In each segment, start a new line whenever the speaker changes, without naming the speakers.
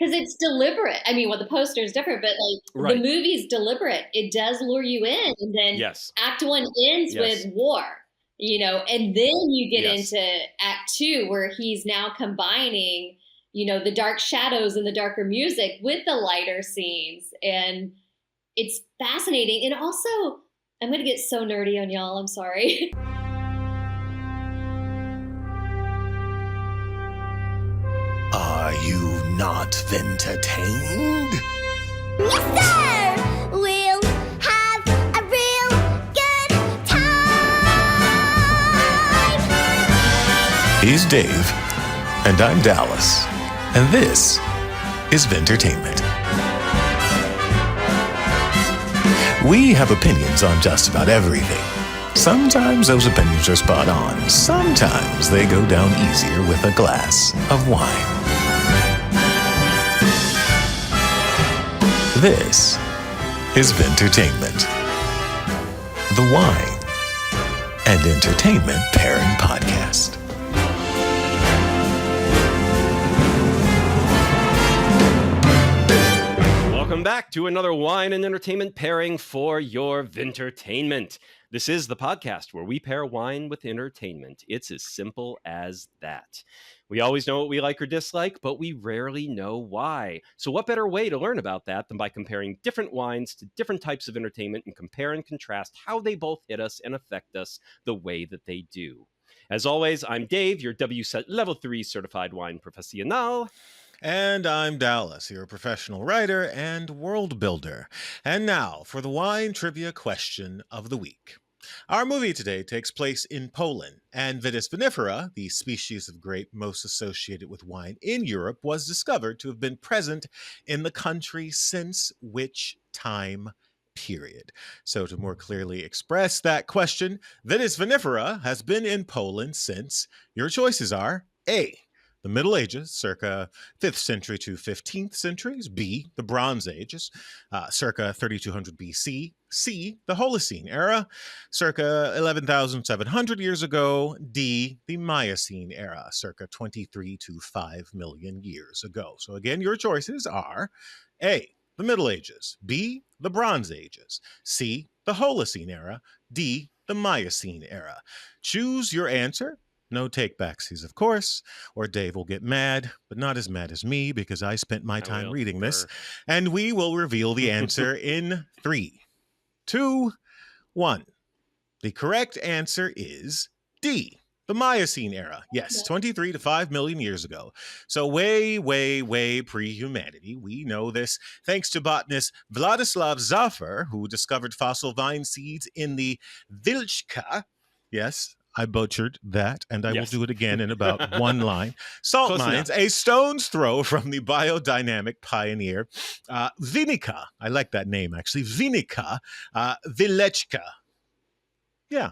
because it's deliberate. I mean, well, the poster is different, but like the movie's deliberate. It does lure you in, and then Act 1 ends with war, and then you get into Act 2 where he's now combining, the dark shadows and the darker music with the lighter scenes, and it's fascinating. And also, I'm going to get so nerdy on y'all. I'm sorry.
Are you not entertained?
Yes, sir! We'll have a real good time!
He's Dave, and I'm Dallas, and this is Vintertainment. We have opinions on just about everything. Sometimes those opinions are spot on. Sometimes they go down easier with a glass of wine. This is Vintertainment, the wine and entertainment pairing podcast.
Welcome back to another wine and entertainment pairing for your Vintertainment. This is the podcast where we pair wine with entertainment. It's as simple as that. We always know what we like or dislike, but we rarely know why. So what better way to learn about that than by comparing different wines to different types of entertainment and compare and contrast how they both hit us and affect us the way that they do. As always, I'm Dave, your WSET Level 3 certified wine professional.
And I'm Dallas, your professional writer and world builder. And now for the wine trivia question of the week. Our movie today takes place in Poland, and Vitis vinifera, the species of grape most associated with wine in Europe, was discovered to have been present in the country since which time period? So to more clearly express that question, Vitis vinifera has been in Poland since, your choices are A, the Middle Ages, circa 5th century to 15th centuries. B, the Bronze Ages, circa 3200 BC. C, the Holocene era, circa 11,700 years ago. D, the Miocene era, circa 23 to 5 million years ago. So again, your choices are A, the Middle Ages. B, the Bronze Ages. C, the Holocene era. D, the Miocene era. Choose your answer. No take-backsies, of course, or Dave will get mad, but not as mad as me because I spent my time reading this. And we will reveal the answer in 3, 2, 1. The correct answer is D, the Miocene era. Yes, 23 to 5 million years ago. So way, way, way pre-humanity. We know this thanks to botanist Vladislav Zafer, who discovered fossil vine seeds in the Vilchka. Yes, I butchered that, and I will do it again in about one line. Salt mines, a stone's throw from the biodynamic pioneer Vinica. I like that name, actually. Vinica Vilechka. Yeah,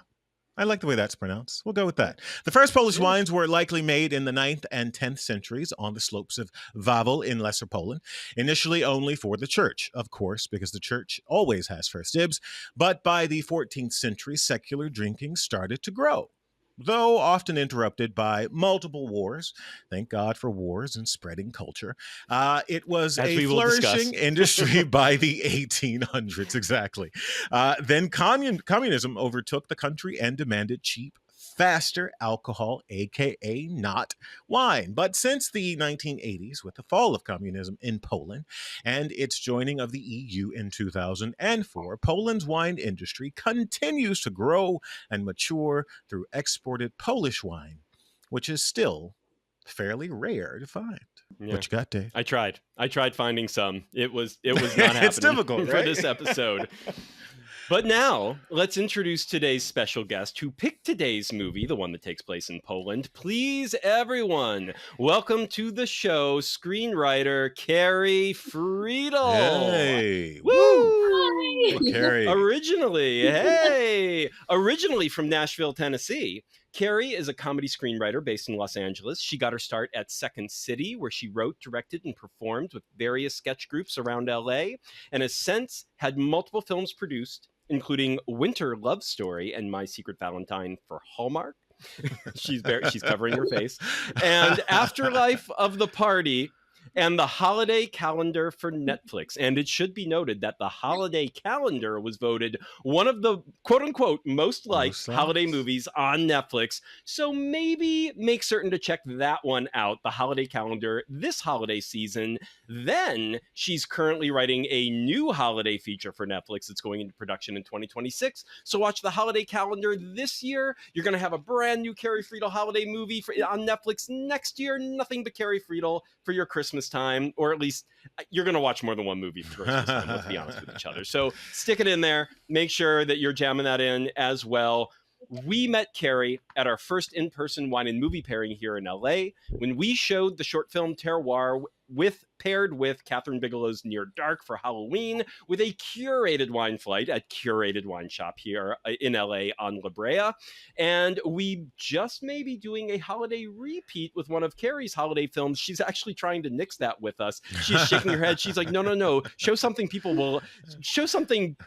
I like the way that's pronounced. We'll go with that. The first Polish wines were likely made in the 9th and 10th centuries on the slopes of Wawel in Lesser Poland, initially only for the church, of course, because the church always has first dibs. But by the 14th century, secular drinking started to grow, though often interrupted by multiple wars. Thank God for wars and spreading culture. It was a flourishing industry by the 1800s, exactly. Then communism overtook the country and demanded cheap, faster alcohol, aka not wine. But since the 1980s, with the fall of communism in Poland and its joining of the EU in 2004, Poland's wine industry continues to grow and mature through exported Polish wine, which is still fairly rare to find. Yeah. What you got, Dave?
I tried finding some. It was not happening.
It's difficult,
for this episode. But now, let's introduce today's special guest who picked today's movie, the one that takes place in Poland. Please, everyone, welcome to the show, screenwriter Carrie Freedle.
Hey.
Woo!
Hey, Carrie.
Originally from Nashville, Tennessee, Carrie is a comedy screenwriter based in Los Angeles. She got her start at Second City, where she wrote, directed, and performed with various sketch groups around LA, and has since had multiple films produced, including Winter Love Story and My Secret Valentine for Hallmark. She's covering her face. And Afterlife of the Party and the holiday calendar for Netflix. And it should be noted that the holiday calendar was voted one of the quote unquote most liked holiday movies on Netflix. So maybe make certain to check that one out, the holiday calendar, this holiday season. Then she's currently writing a new holiday feature for Netflix that's going into production in 2026. So watch the holiday calendar this year. You're going to have a brand new Carrie Freedle holiday movie on Netflix next year. Nothing but Carrie Freedle for your Christmas time, or at least you're going to watch more than one movie for Christmas time, let's be honest with each other. So stick it in there. Make sure that you're jamming that in as well. We met Carrie at our first in-person wine and movie pairing here in LA when we showed the short film Terroir paired with Catherine Bigelow's Near Dark for Halloween with a curated wine flight at Curated Wine Shop here in LA on La Brea. And we just may be doing a holiday repeat with one of Carrie's holiday films. She's actually trying to nix that with us. She's shaking her head. She's like, no. Show something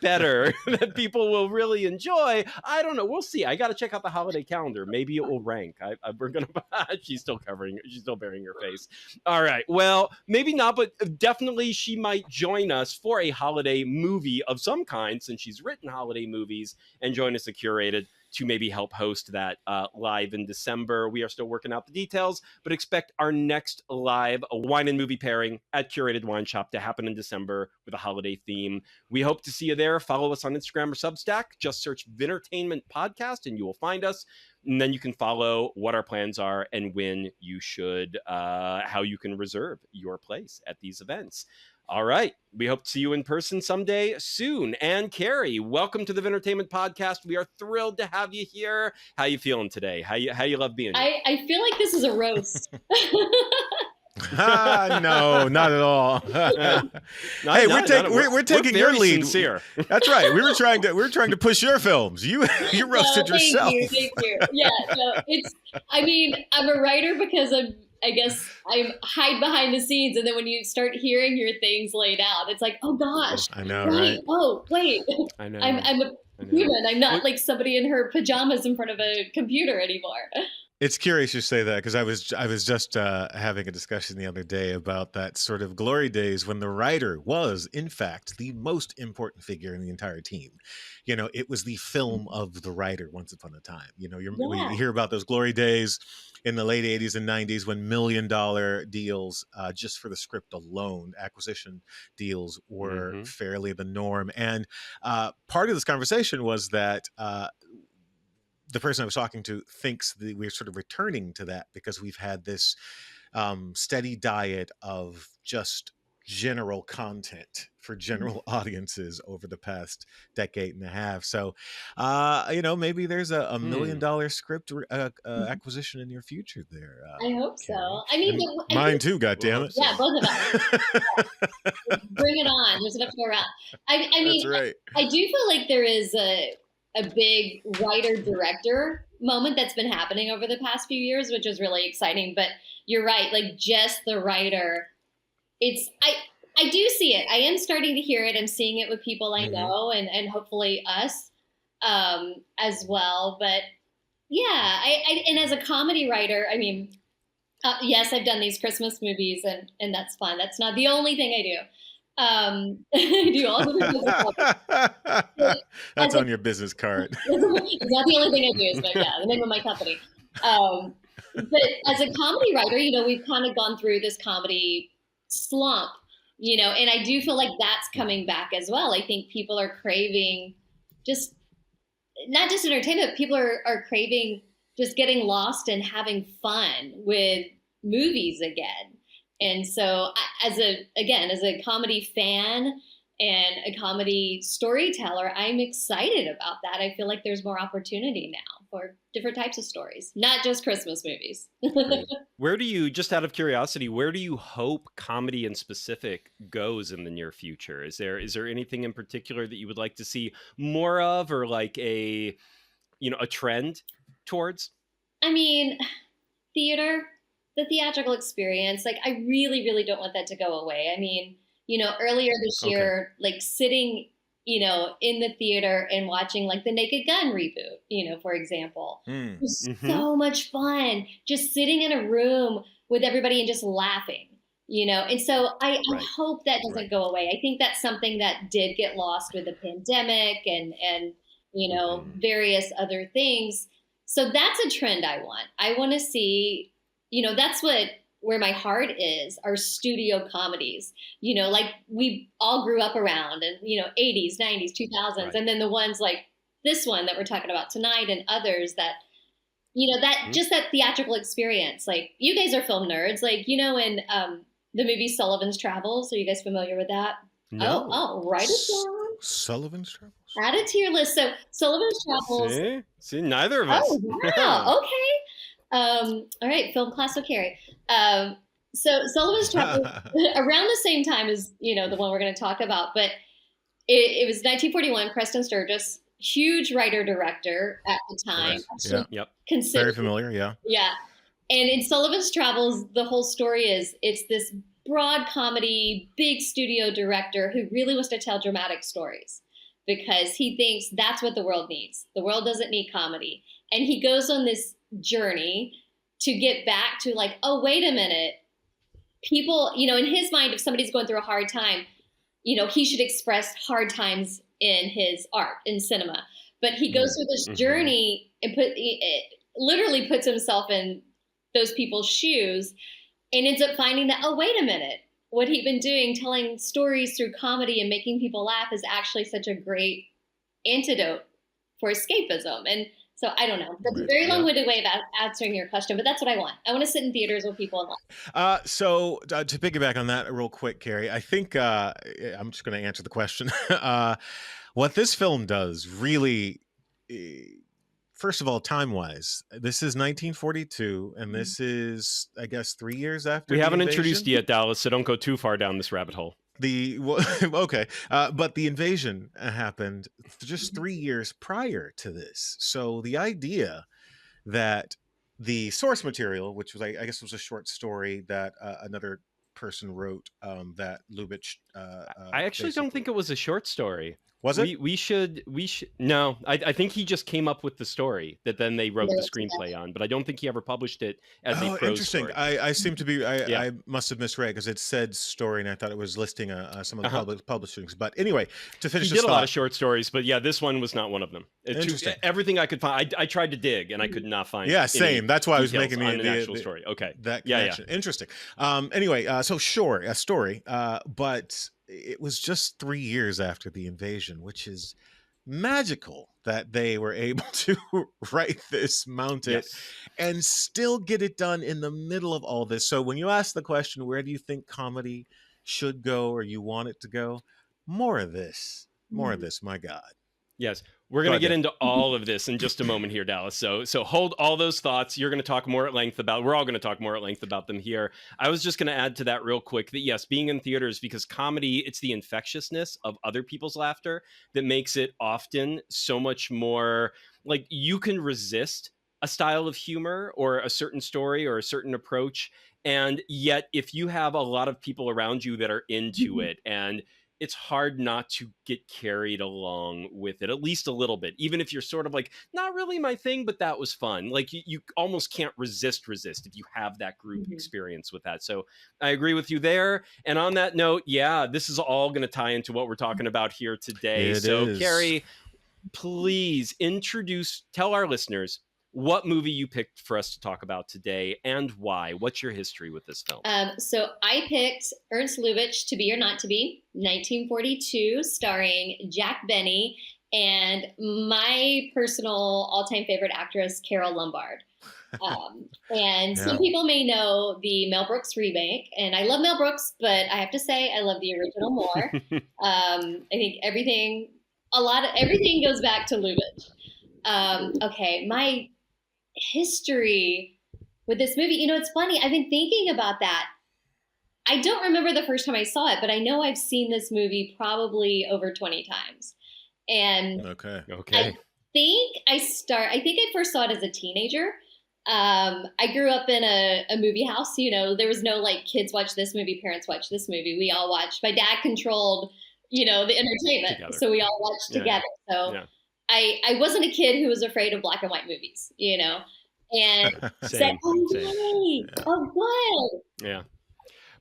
better that people will really enjoy. I don't know. We'll see. I got to check out the holiday calendar. Maybe it will rank. We're going to, she's still bearing her face. All right. Well, maybe not, but definitely she might join us for a holiday movie of some kind, since she's written holiday movies, and join us at Curated to maybe help host that live in December. We are still working out the details, but expect our next live wine and movie pairing at Curated Wine Shop to happen in December with a holiday theme. We hope to see you there. Follow us on Instagram or Substack. Just search Vintertainment Podcast and you will find us. And then you can follow what our plans are and when you should, how you can reserve your place at these events. All right. We hope to see you in person someday soon. And Carrie, welcome to the Vintertainment Podcast. We are thrilled to have you here. How you feeling today? How you love being here?
I feel like this is a roast.
No, not at all. Hey, we're taking your lead.
Sincere.
That's right. We were trying to push your films. You roasted yourself.
Thank you. Yeah, no, I'm a writer because I guess I hide behind the scenes, and then when you start hearing your things laid out, it's like, oh gosh,
I know,
right? Oh wait,
I know.
I'm a human. I'm not like somebody in her pajamas in front of a computer anymore.
It's curious you say that, because I was just having a discussion the other day about that sort of glory days when the writer was, in fact, the most important figure in the entire team. You know, it was the film of the writer once upon a time. You know, you hear about those glory days in the late 80s and 90s when $1 million deals just for the script alone, acquisition deals, were fairly the norm. And part of this conversation was that the person I was talking to thinks that we're sort of returning to that because we've had this steady diet of just general content for general audiences over the past decade and a half. So, maybe there's a $1 million script acquisition in your future there.
I hope so. I
mean, mine too, goddammit.
Yeah, both of us. Bring it on. There's enough to go around. I mean, that's right. I do feel like there is a big writer-director moment that's been happening over the past few years, which is really exciting. But you're right, like just the writer. I do see it. I am starting to hear it. I'm seeing it with people I know and hopefully us as well. But yeah, and as a comedy writer, I mean, yes, I've done these Christmas movies and that's fun. That's not the only thing I do. I do all the things.
That's on your business card.
It's not the only thing I do, but yeah, the name of my company. But as a comedy writer, we've kind of gone through this comedy slump, and I do feel like that's coming back as well. I think people are craving just not just entertainment. People are craving just getting lost and having fun with movies again. And so as a comedy fan and a comedy storyteller, I'm excited about that. I feel like there's more opportunity now for different types of stories, not just Christmas movies.
Where do you, just out of curiosity, where do you hope comedy in specific goes in the near future? Is there anything in particular that you would like to see more of, or like a trend towards?
I mean, theater. The theatrical experience, like I really, really don't want that to go away. I mean, earlier this year, like sitting, in the theater and watching like the Naked Gun reboot, for example, it was so much fun just sitting in a room with everybody and just laughing, you know? And so I hope that doesn't go away. I think that's something that did get lost with the pandemic and you know, various other things. So that's a trend I want. I want to see, you know, that's where my heart is, are studio comedies, you know, like we all grew up around and, you know, 80s, 90s, 2000s. And then the ones like this one that we're talking about tonight and others that, you know, that just that theatrical experience. Like you guys are film nerds, like, you know, in the movie Sullivan's Travels. Are you guys familiar with that?
No.
Oh, write it down.
Sullivan's Travels?
Add it to your list. So Sullivan's Travels.
See, neither of us.
Oh, wow. Okay. All right. Film class with Carrie. So Sullivan's Travels around the same time as, you know, the one we're going to talk about, but it was 1941, Preston Sturges, huge writer-director at the time.
Very familiar, yeah.
Yeah. And in Sullivan's Travels, the whole story is it's this broad comedy, big studio director who really wants to tell dramatic stories because he thinks that's what the world needs. The world doesn't need comedy. And he goes on this journey to get back to like, oh, wait a minute. People, you know, in his mind, if somebody's going through a hard time, you know, he should express hard times in his art, in cinema. But he goes through this journey and literally puts himself in those people's shoes and ends up finding that, oh, wait a minute. What he'd been doing, telling stories through comedy and making people laugh is actually such a great antidote for escapism. And so I don't know. That's a very long-winded way of answering your question, but that's what I want. I want to sit in theaters with people and laugh.
So to piggyback on that real quick, Carrie, I think I'm just going to answer the question. What this film does really, first of all, time-wise, this is 1942, and this is, I guess, 3 years after
we haven't
invasion?
Introduced yet, Dallas, so don't go too far down this rabbit hole.
But the invasion happened just 3 years prior to this. So the idea that the source material, which was, I guess, was a short story that another person wrote, that Lubitsch.
I actually don't think it was a short story.
Was it?
We should. No, I think he just came up with the story that then they wrote the screenplay on, but I don't think he ever published it as a prose
interesting.
story.
I seem to be, I must have misread because it said story and I thought it was listing some of the publishings. But anyway, to finish
he
this
did a lot of short stories, but yeah, this one was not one of them.
Interesting.
Everything I could find, I tried to dig and I could not find.
Yeah, same. That's why I was making
the actual story. Okay.
That connection. Yeah. Interesting. Anyway, so sure, a story, but it was just 3 years after the invasion, which is magical that they were able to write this, mount it, and still get it done in the middle of all this. So when you ask the question, where do you think comedy should go or you want it to go? More of this, my God.
Yes. We're going to get into all of this in just a moment here, Dallas. So hold all those thoughts. You're going to talk more at length about, we're all going to talk more at length about them here. I was just going to add to that real quick that yes, being in theaters, because comedy, it's the infectiousness of other people's laughter that makes it often so much more like you can resist a style of humor or a certain story or a certain approach. And yet if you have a lot of people around you that are into it, and it's hard not to get carried along with it, at least a little bit, even if you're sort of like, not really my thing, but that was fun. Like you almost can't resist if you have that group experience with that. So I agree with you there. And on that note, yeah, this is all going to tie into what we're talking about here today. It is. Carrie, please tell our listeners what movie you picked for us to talk about today and why. What's your history with this film?
So I picked Ernst Lubitsch, To Be or Not to Be, 1942, starring Jack Benny and my personal all-time favorite actress, Carole Lombard. And some people may know the Mel Brooks remake, and I love Mel Brooks, but I have to say I love the original more. I think everything goes back to Lubitsch. Okay, my history with this movie, you know, it's funny. I've been thinking about that. I don't remember the first time I saw it, but I know I've seen this movie probably over 20 times. And
okay.
I think I first saw it as a teenager. I grew up in a movie house. You know, there was no like kids watch this movie, parents watch this movie. We all watched. My dad controlled, you know, the entertainment, together. So we all watched together. So I wasn't a kid who was afraid of black and white movies, you know, and
same.
oh, good.
Yeah.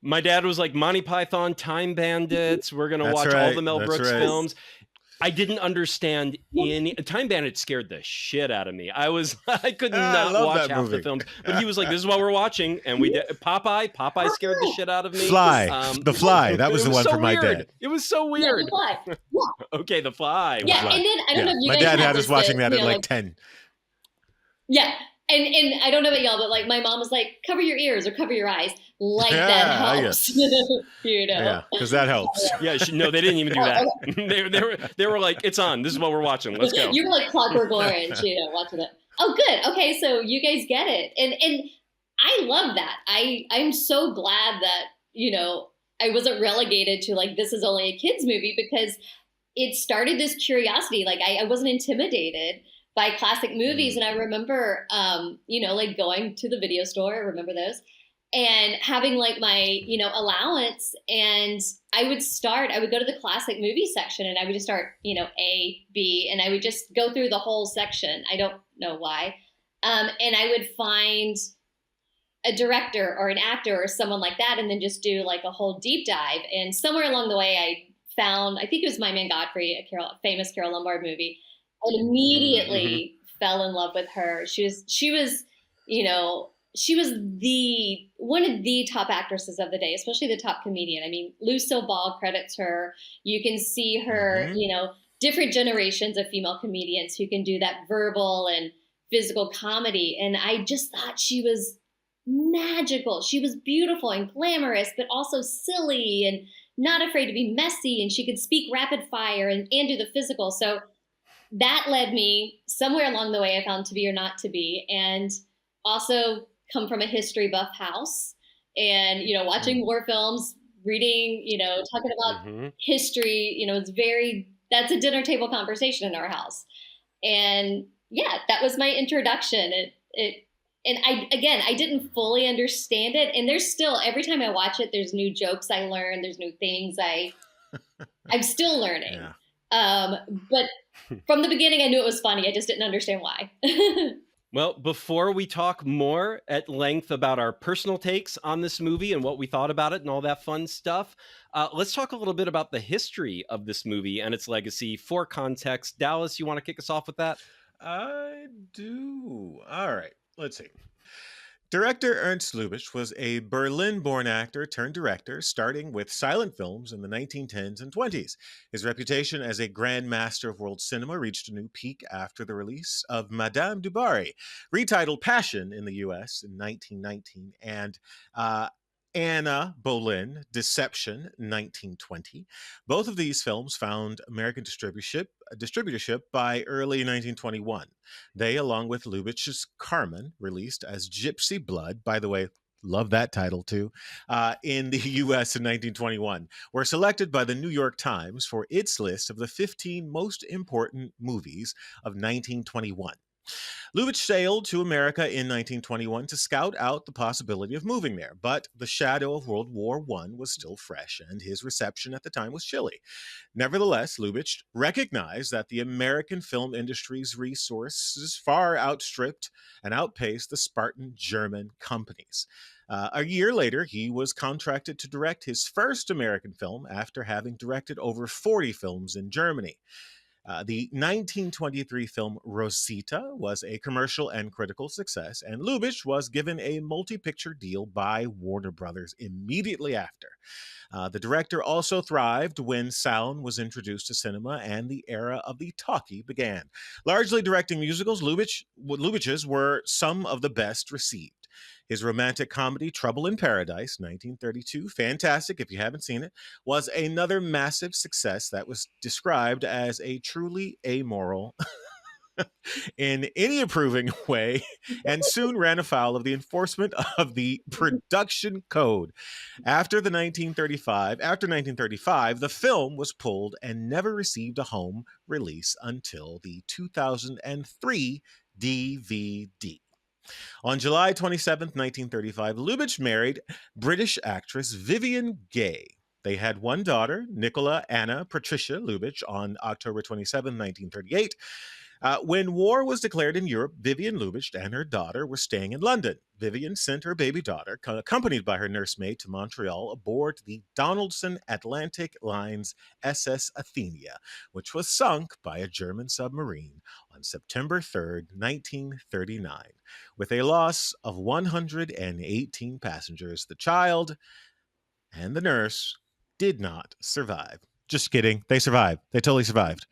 My dad was like, Monty Python, Time Bandits. We're going to watch all the Mel Brooks films. I didn't understand Time Bandits scared the shit out of me. I could not watch half the films, but he was like, this is what we're watching. And we did Popeye scared the shit out of me.
The Fly. That was the one for my dad.
It was so weird.
Yeah, The Fly. Yeah.
Okay. The Fly.
Yeah. And then I don't know if you
my
guys
dad had us watching that at like 10.
Yeah. And I don't know about y'all, but like my mom was like, cover your ears or cover your eyes. Like that helps. You know?
Yeah, because that helps.
Yeah, no, they didn't even do that. They were like, it's on. This is what we're watching. Let's go.
You were like Clockwork Orange, watching it. Oh, good. Okay, so you guys get it. And I love that. I'm so glad that, I wasn't relegated to like, this is only a kid's movie, because it started this curiosity. Like I wasn't intimidated by classic movies. And I remember, like going to the video store, I remember those, and having like my, allowance. And I would go to the classic movie section and I would just start, A, B, and I would just go through the whole section. I don't know why. And I would find a director or an actor or someone like that, and then just do like a whole deep dive. And somewhere along the way, I found, I think it was My Man Godfrey, a famous Carole Lombard movie. I immediately fell in love with her. She was one of the top actresses of the day, especially the top comedian. I mean, Lucille Ball credits her. You can see her, different generations of female comedians who can do that verbal and physical comedy. And I just thought she was magical. She was beautiful and glamorous, but also silly and not afraid to be messy. And she could speak rapid fire and do the physical. So that led me somewhere along the way. I found To Be or Not to Be, and also come from a history buff house, and watching war films, reading, talking about history. That's a dinner table conversation in our house, and that was my introduction. And I didn't fully understand it, and there's still, every time I watch it, there's new jokes I learn, there's new things I'm still learning. But from the beginning, I knew it was funny. I just didn't understand why.
Well, before we talk more at length about our personal takes on this movie and what we thought about it and all that fun stuff, let's talk a little bit about the history of this movie and its legacy. For context, Dallas, you want to kick us off with that?
I do. All right. Let's see. Director Ernst Lubitsch was a Berlin-born actor turned director, starting with silent films in the 1910s and 20s. His reputation as a grand master of world cinema reached a new peak after the release of Madame du Barry, retitled Passion in the U.S. in 1919, and Anna Boleyn, Deception, 1920. Both of these films found American distributorship by early 1921. They, along with Lubitsch's Carmen, released as Gypsy Blood, by the way, love that title too, in the U.S. in 1921, were selected by the New York Times for its list of the 15 most important movies of 1921. Lubitsch sailed to America in 1921 to scout out the possibility of moving there, but the shadow of World War I was still fresh, and his reception at the time was chilly. Nevertheless, Lubitsch recognized that the American film industry's resources far outstripped and outpaced the Spartan German companies. A year later, he was contracted to direct his first American film after having directed over 40 films in Germany. The 1923 film Rosita was a commercial and critical success, and Lubitsch was given a multi-picture deal by Warner Brothers immediately after. The director also thrived when sound was introduced to cinema and the era of the talkie began. Largely directing musicals, Lubitsch's were some of the best received. His romantic comedy, Trouble in Paradise, 1932, fantastic if you haven't seen it, was another massive success that was described as a truly amoral in any approving way, and soon ran afoul of the enforcement of the production code. After 1935, the film was pulled and never received a home release until the 2003 DVD. On July 27, 1935, Lubitsch married British actress Vivian Gay. They had one daughter, Nicola Anna Patricia Lubitsch, on October 27, 1938. When war was declared in Europe, Vivian Lubitsch and her daughter were staying in London. Vivian sent her baby daughter, accompanied by her nursemaid, to Montreal aboard the Donaldson Atlantic Line's SS Athenia, which was sunk by a German submarine on September 3rd, 1939, with a loss of 118 passengers. The child and the nurse did not survive. Just kidding. They survived. They totally survived.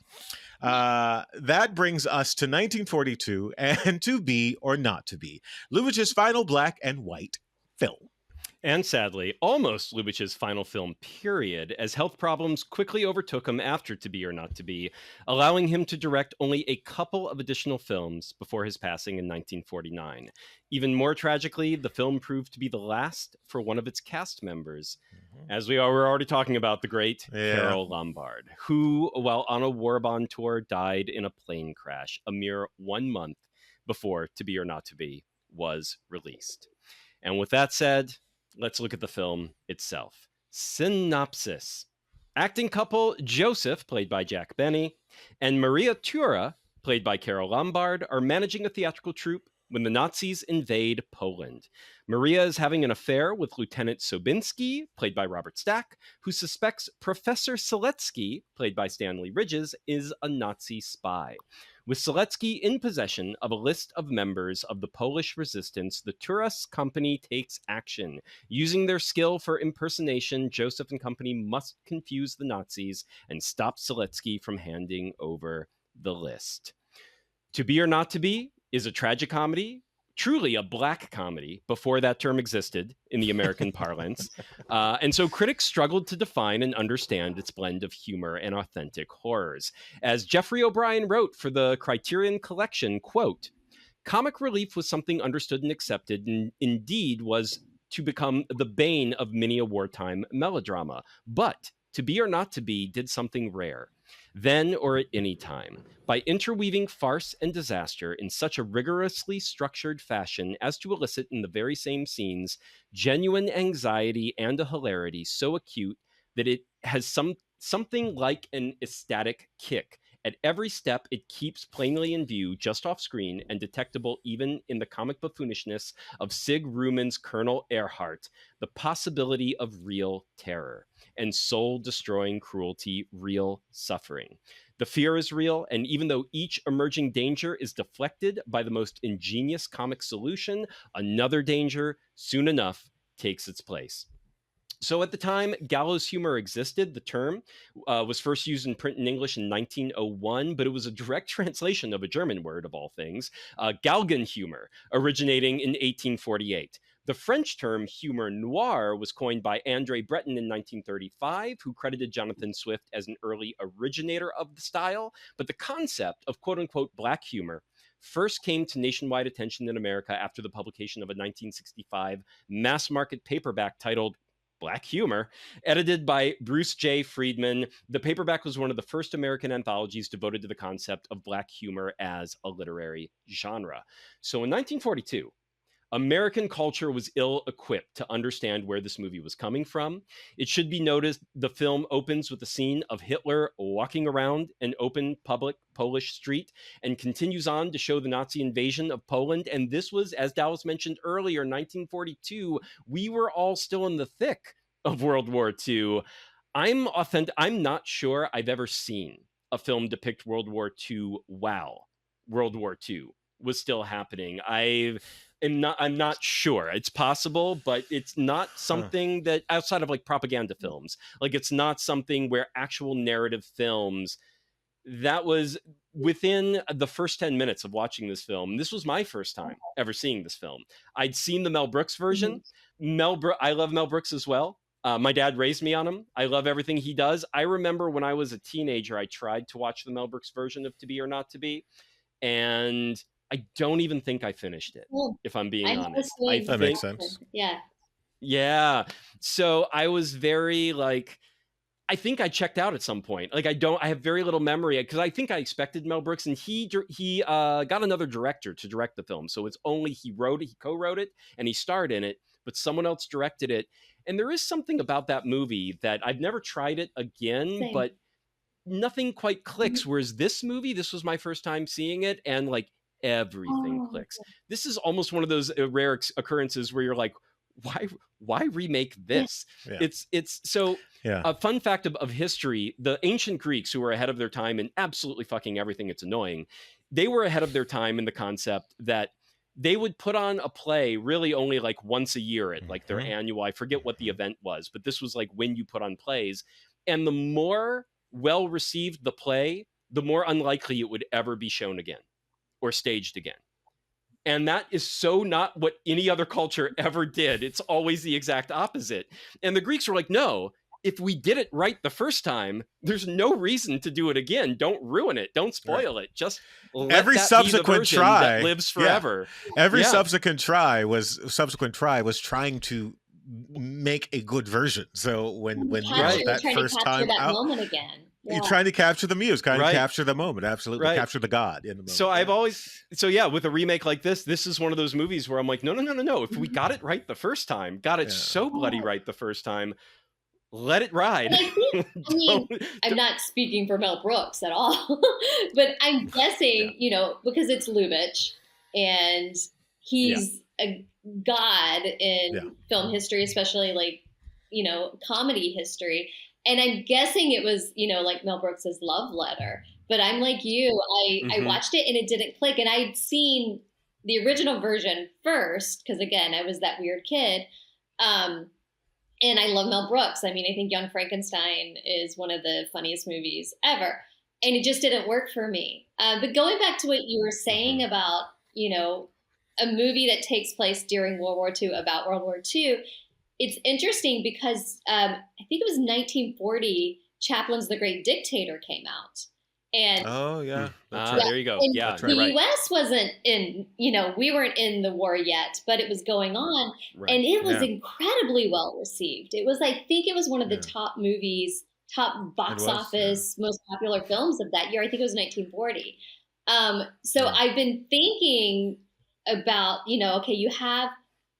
That brings us to 1942 and To Be or Not to Be, Lubitsch's final black and white film.
And sadly, almost Lubitsch's final film, period, as health problems quickly overtook him after To Be or Not to Be, allowing him to direct only a couple of additional films before his passing in 1949. Even more tragically, the film proved to be the last for one of its cast members, as we were already talking about, the great Carole Lombard, who, while on a war bond tour, died in a plane crash a mere 1 month before To Be or Not to Be was released. And with that said, let's look at the film itself. Synopsis. Acting couple Joseph, played by Jack Benny, and Maria Tura, played by Carole Lombard, are managing a theatrical troupe when the Nazis invade Poland. Maria is having an affair with Lieutenant Sobinski, played by Robert Stack, who suspects Professor Seletsky, played by Stanley Ridges, is a Nazi spy. With Seletsky in possession of a list of members of the Polish resistance, the Turas company takes action. Using their skill for impersonation, Joseph and company must confuse the Nazis and stop Seletsky from handing over the list. To Be or Not to Be is a tragicomedy, truly a black comedy before that term existed in the American parlance. And so critics struggled to define and understand its blend of humor and authentic horrors. As Jeffrey O'Brien wrote for the Criterion Collection, quote, "Comic relief was something understood and accepted, and indeed was to become the bane of many a wartime melodrama. But To Be or Not to Be did something rare, then or at any time, by interweaving farce and disaster in such a rigorously structured fashion as to elicit in the very same scenes genuine anxiety and a hilarity so acute that it has something like an ecstatic kick. At every step, it keeps plainly in view, just off screen, and detectable even in the comic buffoonishness of Sig Ruman's Colonel Earhart, the possibility of real terror and soul-destroying cruelty, real suffering. The fear is real, and even though each emerging danger is deflected by the most ingenious comic solution, another danger, soon enough, takes its place." So at the time gallows humor existed, the term was first used in print in English in 1901, but it was a direct translation of a German word, of all things, Galgen humor, originating in 1848. The French term humor noir was coined by André Breton in 1935, who credited Jonathan Swift as an early originator of the style. But the concept of quote-unquote black humor first came to nationwide attention in America after the publication of a 1965 mass-market paperback titled Black Humor, edited by Bruce J. Friedman. The paperback was one of the first American anthologies devoted to the concept of black humor as a literary genre. So in 1942, American culture was ill-equipped to understand where this movie was coming from. It should be noticed the film opens with a scene of Hitler walking around an open public Polish street and continues on to show the Nazi invasion of Poland. And this was, as Dallas mentioned earlier, 1942. We were all still in the thick of World War II. I'm not sure I've ever seen a film depict World War II while World War II was still happening. I'm not sure. It's possible, but it's not something that outside of like propaganda films, like it's not something where actual narrative films. That was within the first 10 minutes of watching this film. This was my first time ever seeing this film. I'd seen the Mel Brooks version. I love Mel Brooks as well. My dad raised me on him. I love everything he does. I remember when I was a teenager, I tried to watch the Mel Brooks version of To Be or Not to Be, and I don't even think I finished it, if I'm being honest.
That makes sense.
Yeah. So I was very like, I think I checked out at some point. Like I have very little memory because I think I expected Mel Brooks, and he got another director to direct the film. So it's only he co-wrote it and he starred in it, but someone else directed it. And there is something about that movie that I've never tried it again, but nothing quite clicks. Whereas this movie, this was my first time seeing it, and like everything clicks. This is almost one of those rare occurrences where you're like, why remake this?
Yeah.
It's so a fun fact of history, the ancient Greeks, who were ahead of their time in absolutely fucking everything, it's annoying, they were ahead of their time in the concept that they would put on a play really only like once a year at like their annual, I forget what the event was, but this was like when you put on plays. And the more well received the play, the more unlikely it would ever be shown again or staged again. And that is so not what any other culture ever did. It's always the exact opposite. And the Greeks were like, no, if we did it right the first time, there's no reason to do it again. Don't ruin it. Don't spoil it. Just let
every
that
subsequent
be the
try
that lives forever.
Every subsequent try was trying to make a good version. So when that first time out,
moment again.
You're trying to capture the muse, kind of capture the moment, absolutely capture the god in the moment.
So with a remake like this is one of those movies where I'm like, no. If we got it right the first time, got it so bloody right the first time, let it ride.
I'm not speaking for Mel Brooks at all, but I'm guessing, because it's Lubitsch and he's a god in film history, especially like, comedy history. And I'm guessing it was, like Mel Brooks's love letter. But I'm like you, I watched it and it didn't click. And I'd seen the original version first, because again, I was that weird kid. And I love Mel Brooks. I mean, I think Young Frankenstein is one of the funniest movies ever. And it just didn't work for me. But going back to what you were saying about, a movie that takes place during World War II, about World War II, it's interesting because I think it was 1940, Chaplin's The Great Dictator came out. And
there you go. Yeah,
the U.S. wasn't in, we weren't in the war yet, but it was going on. Right. And it was incredibly well received. It was, I think it was one of the top movies, top box office, most popular films of that year. I think it was 1940. I've been thinking about, okay, you have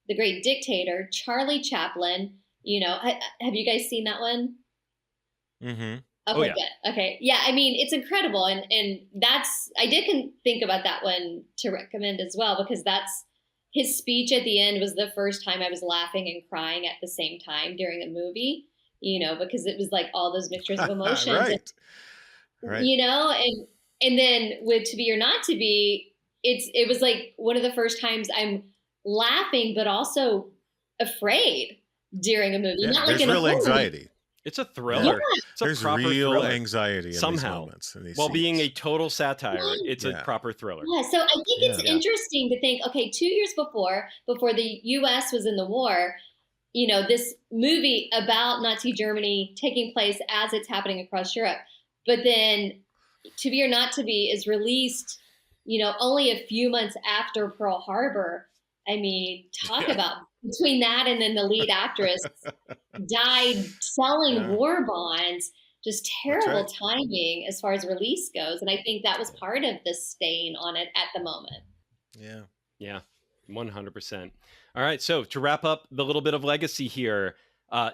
The Great Dictator, Charlie Chaplin, have you guys seen that one?
Mm-hmm.
Okay, good. Okay. Yeah. I mean, it's incredible. And I did think about that one to recommend as well, because that's his speech at the end was the first time I was laughing and crying at the same time during a movie, because it was like all those mixtures of emotions. Right. And then with To Be or Not to Be, it was like one of the first times I'm laughing, but also afraid during a movie.
Yeah,
not like
in real anxiety.
It's a thriller.
Yeah.
It's a
There's
proper
real
thriller.
Anxiety in
somehow,
these moments. In these
while
scenes.
being a total satire, it's a proper thriller.
Yeah, so I think it's interesting to think, okay, 2 years before the U.S. was in the war, this movie about Nazi Germany taking place as it's happening across Europe. But then To Be or Not to Be is released, only a few months after Pearl Harbor. I mean, talk about between that and then the lead actress died selling war bonds. Just terrible timing as far as release goes. And I think that was part of the stain on it at the moment.
Yeah, 100%. All right. So to wrap up the little bit of legacy here,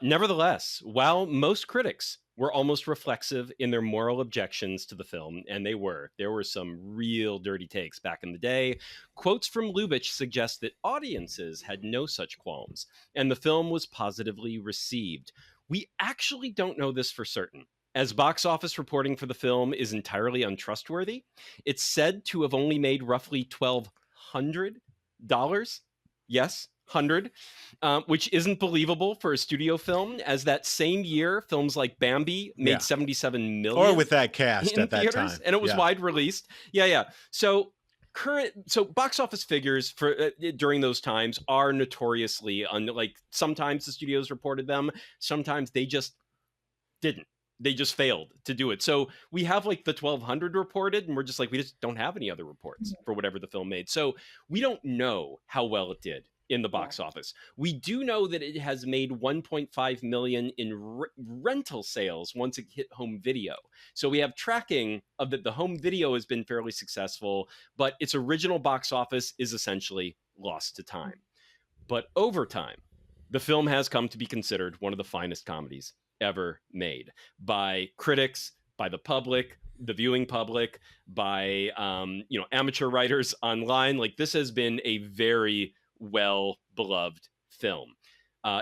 nevertheless, while most critics were almost reflexive in their moral objections to the film, and there were some real dirty takes back in the day, quotes from Lubitsch suggest that audiences had no such qualms, and the film was positively received. We actually don't know this for certain, as box office reporting for the film is entirely untrustworthy. It's said to have only made roughly $1,200. Yes, 100, which isn't believable for a studio film, as that same year films like Bambi made 77 million,
or with that cast at that time,
and it was wide released. So box office figures for during those times are notoriously sometimes the studios reported them, sometimes they just didn't. They just failed to do it. So we have like the 1,200 reported, and we're just like, we just don't have any other reports for whatever the film made. So we don't know how well it did in the box office. We do know that it has made 1.5 million in rental sales once it hit home video. So we have tracking of that the home video has been fairly successful, but its original box office is essentially lost to time. But over time, the film has come to be considered one of the finest comedies ever made by critics, by the public, the viewing public, by amateur writers online. Like, this has been a very well beloved film.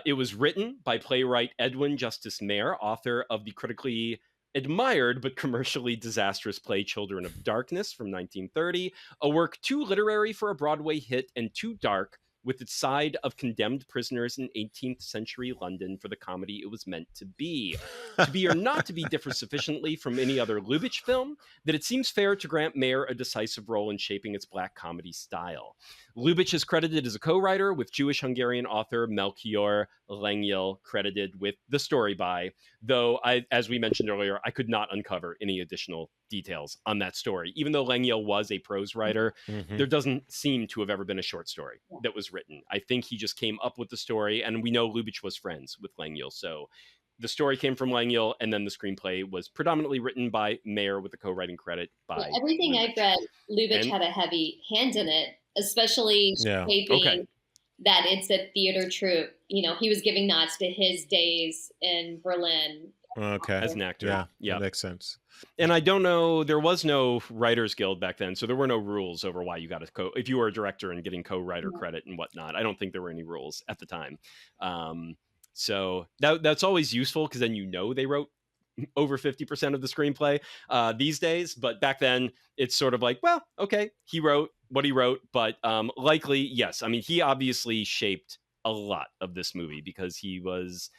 It was written by playwright Edwin Justice Mayer, author of the critically admired but commercially disastrous play Children of Darkness from 1930, a work too literary for a Broadway hit and too dark with its side of condemned prisoners in 18th century London for the comedy it was meant to be. To be or not to be differs sufficiently from any other Lubitsch film that it seems fair to grant Mayer a decisive role in shaping its black comedy style. Lubitsch is credited as a co-writer, with Jewish-Hungarian author Melchior Lengyel credited with the story by, though, as we mentioned earlier, I could not uncover any additional details on that story. Even though Lengyel was a prose writer, there doesn't seem to have ever been a short story that was written. I think he just came up with the story, and we know Lubitsch was friends with Lengyel, so the story came from Lengyel, and then the screenplay was predominantly written by Mayer with the co-writing credit by
everything
Lubitsch.
I've read, Lubitsch had a heavy hand in it, especially shaping that it's a theater troupe. He was giving nods to his days in Berlin.
As an actor.
Yeah, that makes sense.
And I don't know, there was no Writers Guild back then, so there were no rules over why you got if you were a director and getting co-writer credit and whatnot. I don't think there were any rules at the time. So that's always useful, because then they wrote over 50% of the screenplay these days. But back then, it's sort of like, well, okay, he wrote what he wrote, but likely, yes. I mean, he obviously shaped a lot of this movie, because he was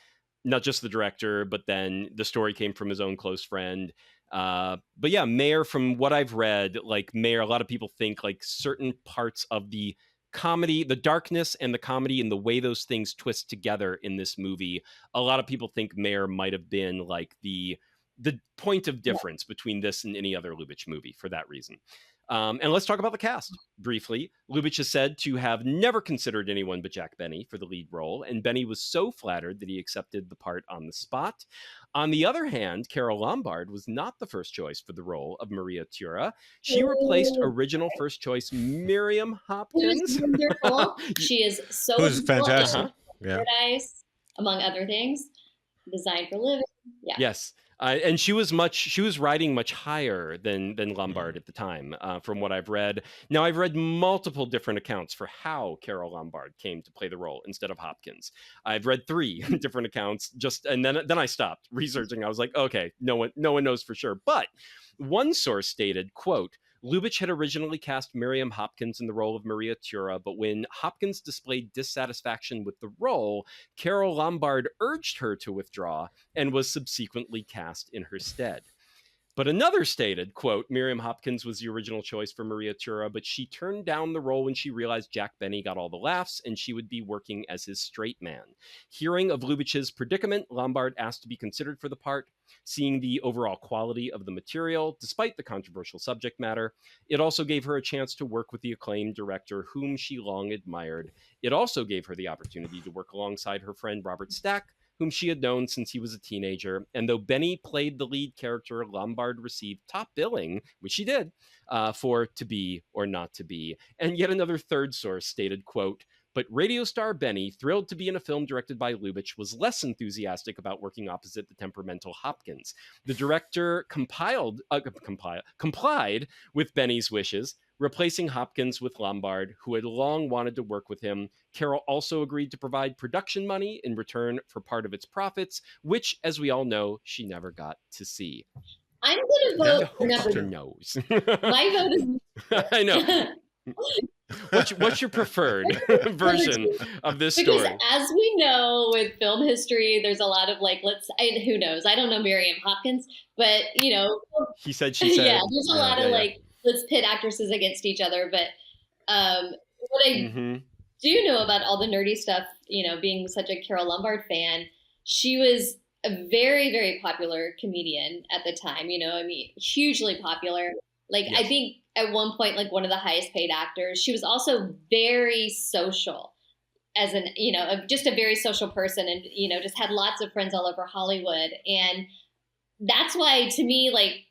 not just the director, but then the story came from his own close friend. But yeah, Mayer, from what I've read, like Mayer, a lot of people think like certain parts of the comedy, the darkness and the comedy, and the way those things twist together in this movie, a lot of people think Mayer might have been like the point of difference between this and any other Lubitsch movie for that reason. And let's talk about the cast briefly. Lubitsch is said to have never considered anyone but Jack Benny for the lead role, and Benny was so flattered that he accepted the part on the spot. On the other hand, Carole Lombard was not the first choice for the role of Maria Tura. She replaced original first choice Miriam Hopkins.
Wonderful. She is so
who's fantastic.
Paradise, among other things, designed for living. Yeah.
Yes. And she was riding much higher than Lombard at the time, from what I've read. Now, I've read multiple different accounts for how Carole Lombard came to play the role instead of Hopkins. I've read 3 different accounts, and then I stopped researching. I was like, okay, no one knows for sure. But one source stated, quote, Lubitsch had originally cast Miriam Hopkins in the role of Maria Tura, but when Hopkins displayed dissatisfaction with the role, Carole Lombard urged her to withdraw and was subsequently cast in her stead. But another stated, quote, Miriam Hopkins was the original choice for Maria Tura, but she turned down the role when she realized Jack Benny got all the laughs and she would be working as his straight man. Hearing of Lubitsch's predicament, Lombard asked to be considered for the part. Seeing the overall quality of the material, despite the controversial subject matter, it also gave her a chance to work with the acclaimed director whom she long admired. It also gave her the opportunity to work alongside her friend Robert Stack, whom she had known since he was a teenager. And though Benny played the lead character, Lombard received top billing, which she did, for To Be or Not to Be. And yet another third source stated, quote, but radio star Benny, thrilled to be in a film directed by Lubitsch, was less enthusiastic about working opposite the temperamental Hopkins. The director complied with Benny's wishes, replacing Hopkins with Lombard, who had long wanted to work with him. Carole also agreed to provide production money in return for part of its profits, which, as we all know, she never got to see.
I'm going to vote for number
knows.
My vote is...
I know. What's your preferred version of this
because
story?
As we know, with film history, there's a lot of like, who knows? I don't know Miriam Hopkins, but
he said, she said.
Yeah, there's a lot of like, let's pit actresses against each other. But what I do know about all the nerdy stuff, being such a Carole Lombard fan, she was a very, very popular comedian at the time. Hugely popular. Like, yes. I think at one point, like one of the highest paid actors, she was also very social as just a very social person and, just had lots of friends all over Hollywood. And that's why, to me, like,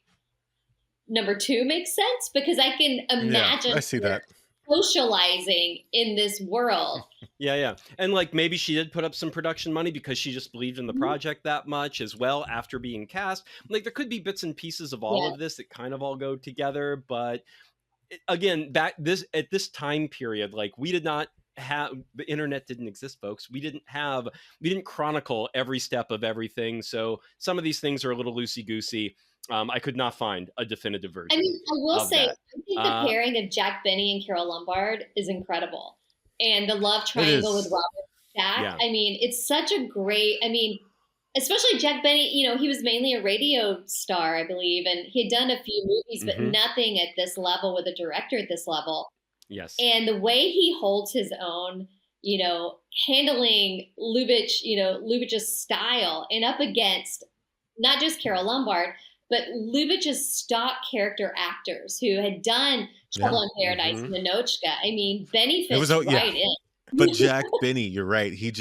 number 2 makes sense because I can imagine.
Yeah, I see that.
socializing in this world.
Yeah. And like maybe she did put up some production money because she just believed in the project that much as well after being cast. Like there could be bits and pieces of all of this that kind of all go together. But again, at this time period, like we did not have, the internet didn't exist, folks. We didn't chronicle every step of everything. So some of these things are a little loosey-goosey. I could not find a definitive version.
I mean, I will say, I think the pairing of Jack Benny and Carole Lombard is incredible. And the love triangle with Robert Stack. Yeah. I mean, it's such a great, especially Jack Benny, he was mainly a radio star, I believe, and he had done a few movies, but nothing at this level with a director at this level.
Yes.
And the way he holds his own, handling Lubitsch's style and up against not just Carole Lombard, but Lubitsch's stock character actors who had done Trouble in Paradise and Ninochka. I mean, Benny fits right in.
But Jack Benny, you're right. He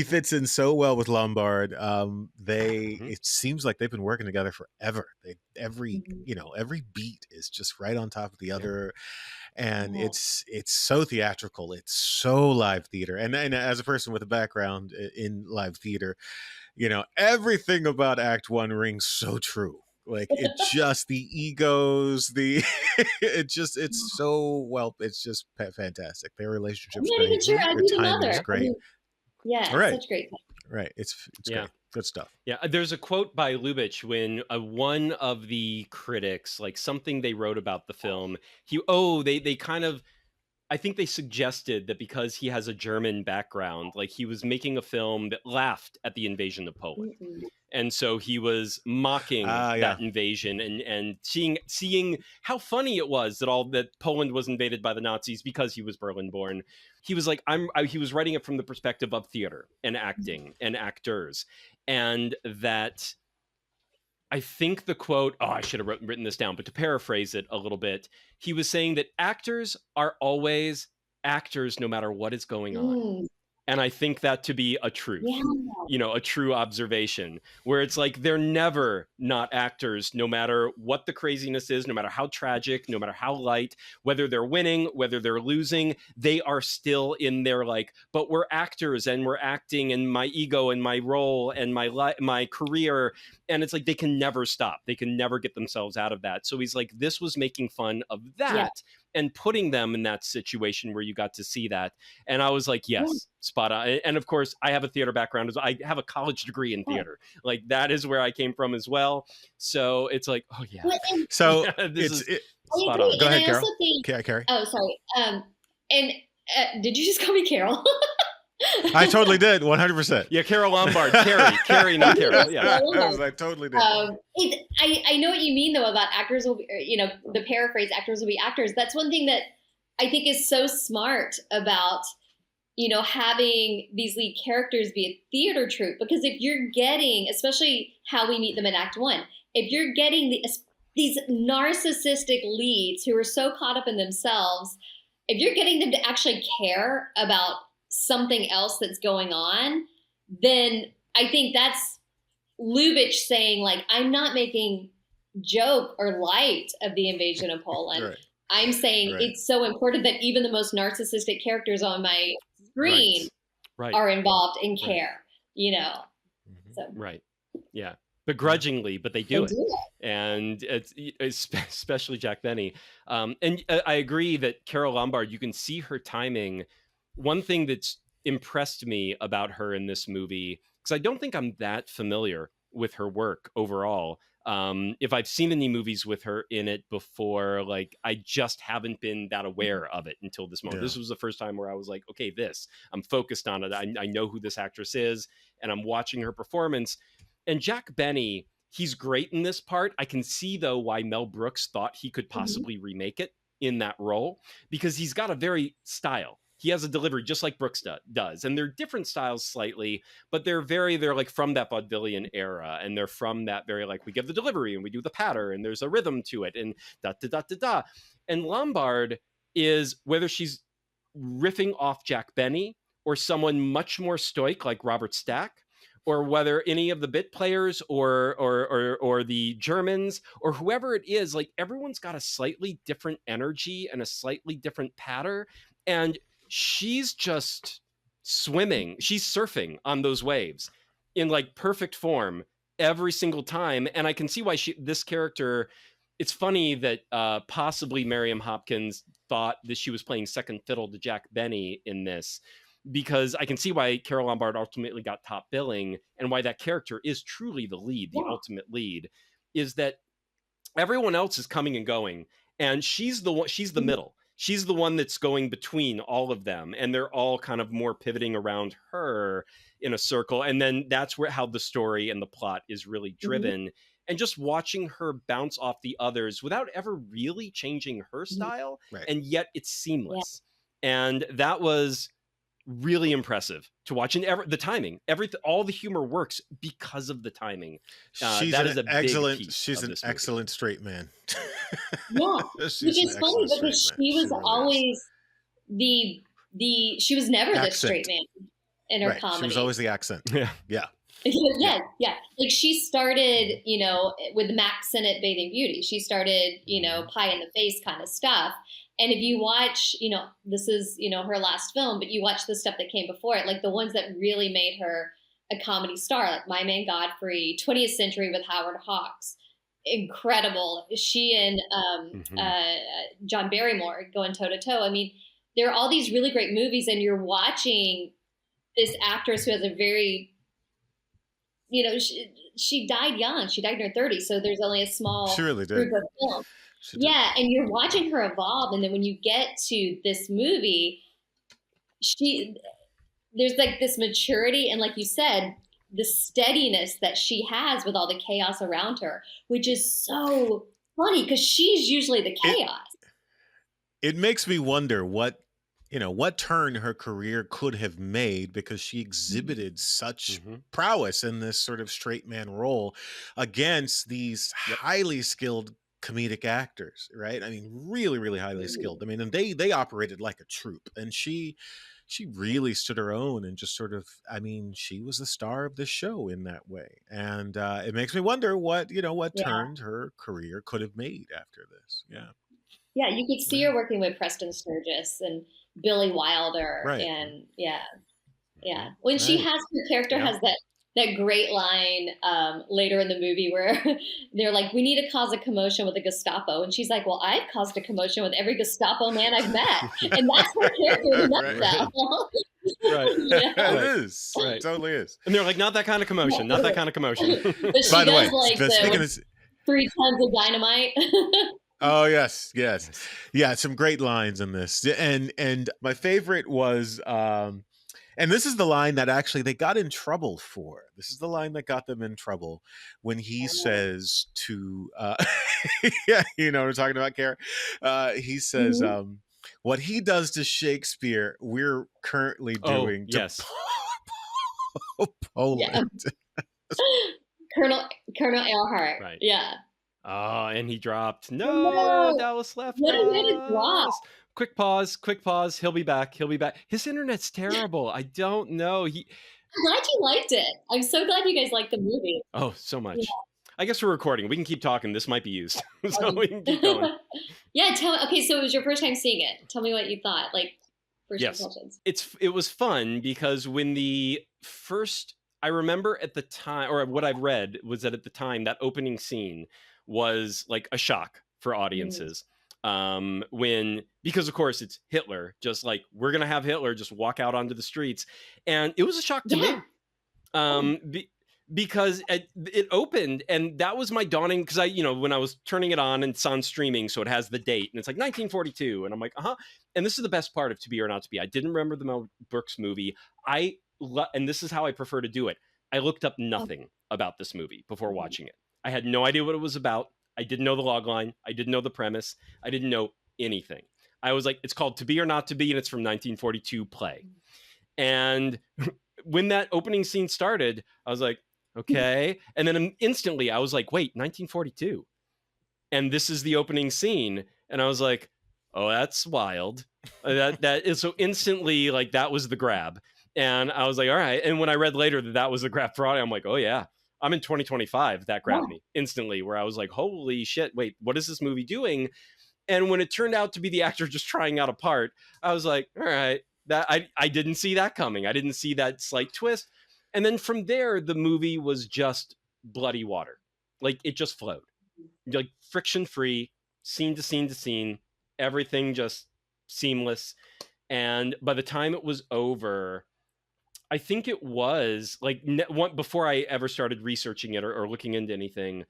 fits in so well with Lombard. It seems like they've been working together forever. Every beat is just right on top of the other. And it's so theatrical. It's so live theater. And as a person with a background in live theater, everything about Act One rings so true. Like it's just the egos, it's just fantastic. Their relationship's great.
Even sure
Their timing's great.
Such great time.
Right. It's great. Good stuff.
Yeah. There's a quote by Lubitsch when one of the critics, like something they wrote about the film, they kind of, I think they suggested that because he has a German background, like he was making a film that laughed at the invasion of Poland. And so he was mocking that invasion and seeing how funny it was that Poland was invaded by the Nazis because he was Berlin born. He was like, he was writing it from the perspective of theater and acting and actors. And that, I think the quote, I should have written this down, but to paraphrase it a little bit, he was saying that actors are always actors no matter what is going on. And I think that to be a truth, a true observation, where it's like they're never not actors, no matter what the craziness is, no matter how tragic, no matter how light, whether they're winning, whether they're losing, they are still in their but we're actors and we're acting and my ego and my role and my career. And it's like they can never stop. They can never get themselves out of that. So he's like, this was making fun of that and putting them in that situation where you got to see that. And I was like, yes, spot on. And of course, I have a theater background. I have a college degree in theater. Like that is where I came from as well. So it's like, oh yeah.
So
this is spot on.
Go ahead, Carole. Carrie.
Oh, sorry. And did you just call me Carole?
I totally did, 100%.
Yeah, Carole Lombard, Carrie, not Carole. Yeah,
I totally did.
I know what you mean though about actors will be, the paraphrase, actors will be actors. That's one thing that I think is so smart about, having these lead characters be a theater troupe. Because if you're getting, especially how we meet them in Act One, if you're getting these narcissistic leads who are so caught up in themselves, if you're getting them to actually care about something else that's going on, then I think that's Lubitsch saying, I'm not making joke or light of the invasion of Poland.
Right.
I'm saying it's so important that even the most narcissistic characters on my screen are involved and care, So.
Right. Yeah. Begrudgingly, but they do it. And it's especially Jack Benny. And I agree that Carole Lombard, you can see her timing. One thing that's impressed me about her in this movie, because I don't think I'm that familiar with her work overall. If I've seen any movies with her in it before, I just haven't been that aware of it until this moment. Yeah. This was the first time where I was like, okay, I'm focused on it. I know who this actress is, and I'm watching her performance. And Jack Benny, he's great in this part. I can see, though, why Mel Brooks thought he could possibly remake it in that role, because he's got a very style. He has a delivery just like Brooks does. And they're different styles slightly, but they're from that vaudevillian era. And they're from that very, we give the delivery and we do the patter and there's a rhythm to it and da-da-da-da-da. And Lombard is, whether she's riffing off Jack Benny or someone much more stoic like Robert Stack, or whether any of the bit players or or the Germans or whoever it is, like everyone's got a slightly different energy and a slightly different patter. And she's just swimming. She's surfing on those waves in like perfect form every single time. And I can see why this character, it's funny that possibly Miriam Hopkins thought that she was playing second fiddle to Jack Benny in this, because I can see why Carole Lombard ultimately got top billing and why that character is truly the lead, the ultimate lead, is that everyone else is coming and going. And she's the middle. She's the one that's going between all of them. And they're all kind of more pivoting around her in a circle. And then that's how the story and the plot is really driven. And just watching her bounce off the others without ever really changing her style. Right. And yet it's seamless. And that was really impressive to watch. And the timing, all the humor works because of the timing.
She's
that
an
is a
excellent,
big piece
she's
of
an
this movie.
Excellent straight man.
Which is funny because she was always she was never the straight man in her comedy.
She was always the accent. Yeah.
Yeah. Like she started, with Mac Sennett Bathing Beauty. She started, pie in the face kind of stuff. And if you watch, this is, her last film, but you watch the stuff that came before it, like the ones that really made her a comedy star, like My Man Godfrey, 20th Century with Howard Hawks. Incredible. She and John Barrymore going toe to toe. I mean, there are all these really great movies, and you're watching this actress who has a very, she died young. She died in her 30s, so there's only a small group of films. Yeah, and you're watching her evolve, and then when you get to this movie, there's like this maturity, and like you said, the steadiness that she has with all the chaos around her, which is so funny because she's usually the chaos.
It makes me wonder what turn her career could have made, because she exhibited such prowess in this sort of straight man role against these highly skilled comedic actors, right? I mean, really, really highly skilled. I mean, and they operated like a troupe, and she really stood her own and just sort of, I mean, she was the star of the show in that way. And it makes me wonder what turned her career could have made after this.
Yeah, you could see her working with Preston Sturges and Billy Wilder, and when she has, her character has that great line later in the movie where they're like, we need to cause a commotion with the Gestapo. And she's like, well, I've caused a commotion with every Gestapo man I've met. And that's her character in a nutshell.
It is. It totally is.
And they're like, not that kind of commotion, not that kind of commotion.
But she
By the way,
like
speaking of
3 tons of dynamite.
Oh, yes. Yeah, some great lines in this. And my favorite was... and this is the line that actually they got in trouble for. This is the line that got them in trouble when he says to, we're talking about Carrie. He says, what he does to Shakespeare, we're currently doing to Poland.
Colonel Earhart.
Right.
Yeah.
Oh, and he dropped. No, Dallas left.
What a way to drop.
Quick pause. He'll be back. His internet's terrible. I don't know.
I'm glad you liked it. I'm so glad you guys liked the movie.
Oh, so much. Yeah. I guess we're recording. We can keep talking. This might be used. So we can keep going.
Yeah, okay, so it was your first time seeing it. Tell me what you thought. Like, first impressions.
It was fun because when I remember at the time, or what I've read was that at the time, that opening scene was like a shock for audiences. Because of course it's Hitler, just like, we're going to have Hitler just walk out onto the streets. And it was a shock to me. Because it opened, and that was my dawning, because when I was turning it on, and it's on streaming, so it has the date, and it's like 1942, and I'm like, and this is the best part of To Be or Not to Be. I didn't remember the Mel Brooks movie. And this is how I prefer to do it. I looked up nothing about this movie before watching it. I had no idea what it was about. I didn't know the log line. I didn't know the premise. I didn't know anything. I was like, it's called To Be or Not to Be, and it's from 1942 play. And when that opening scene started, I was like, okay. And then instantly I was like, wait, 1942. And this is the opening scene. And I was like, oh, that's wild. That is so instantly, like, that was the grab. And I was like, all right. And when I read later that was the grab for audio, I'm like, oh yeah. I'm in 2025. That grabbed me instantly, where I was like, holy shit, wait, what is this movie doing? And when it turned out to be the actor just trying out a part, I was like, all right, that I didn't see that coming. I didn't see that slight twist. And then from there, the movie was just bloody water. Like, it just flowed. Like, friction free, scene to scene to scene, everything just seamless. And by the time it was over, I think it was like before I ever started researching it or looking into anything,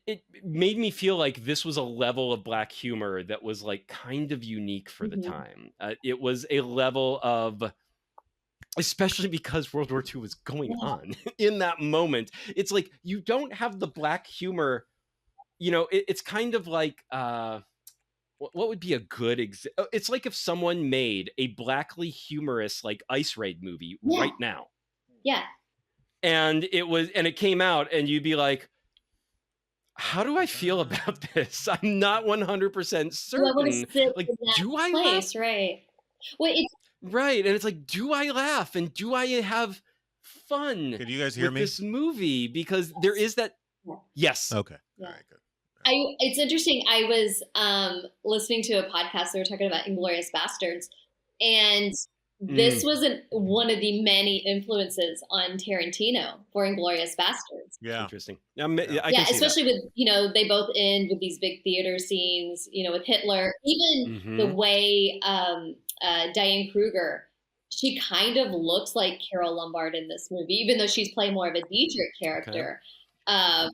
it made me feel like this was a level of Black humor that was like kind of unique for the time. It was a level of, especially because World War II was going on in that moment. It's like, you don't have the Black humor, you know, it's kind of like, what would be a good example? It's like if someone made a blackly humorous, like, Ice Raid movie right now.
Yeah.
And it came out and you'd be like, how do I feel about this? I'm not 100% certain. Like, do I laugh?
Right. Well,
right. And it's like, do I laugh? And do I have fun?
Can you guys hear me?
This movie? Because there is that. Yes.
Okay.
Yeah.
All right, good.
It's interesting. I was listening to a podcast. They were talking about Inglourious Bastards. And this was one of the many influences on Tarantino for Inglourious Bastards.
Yeah.
Interesting.
Yeah, especially with, you know, they both end with these big theater scenes, you know, with Hitler. Even the way Diane Kruger, she kind of looks like Carole Lombard in this movie, even though she's playing more of a Dietrich character. Okay.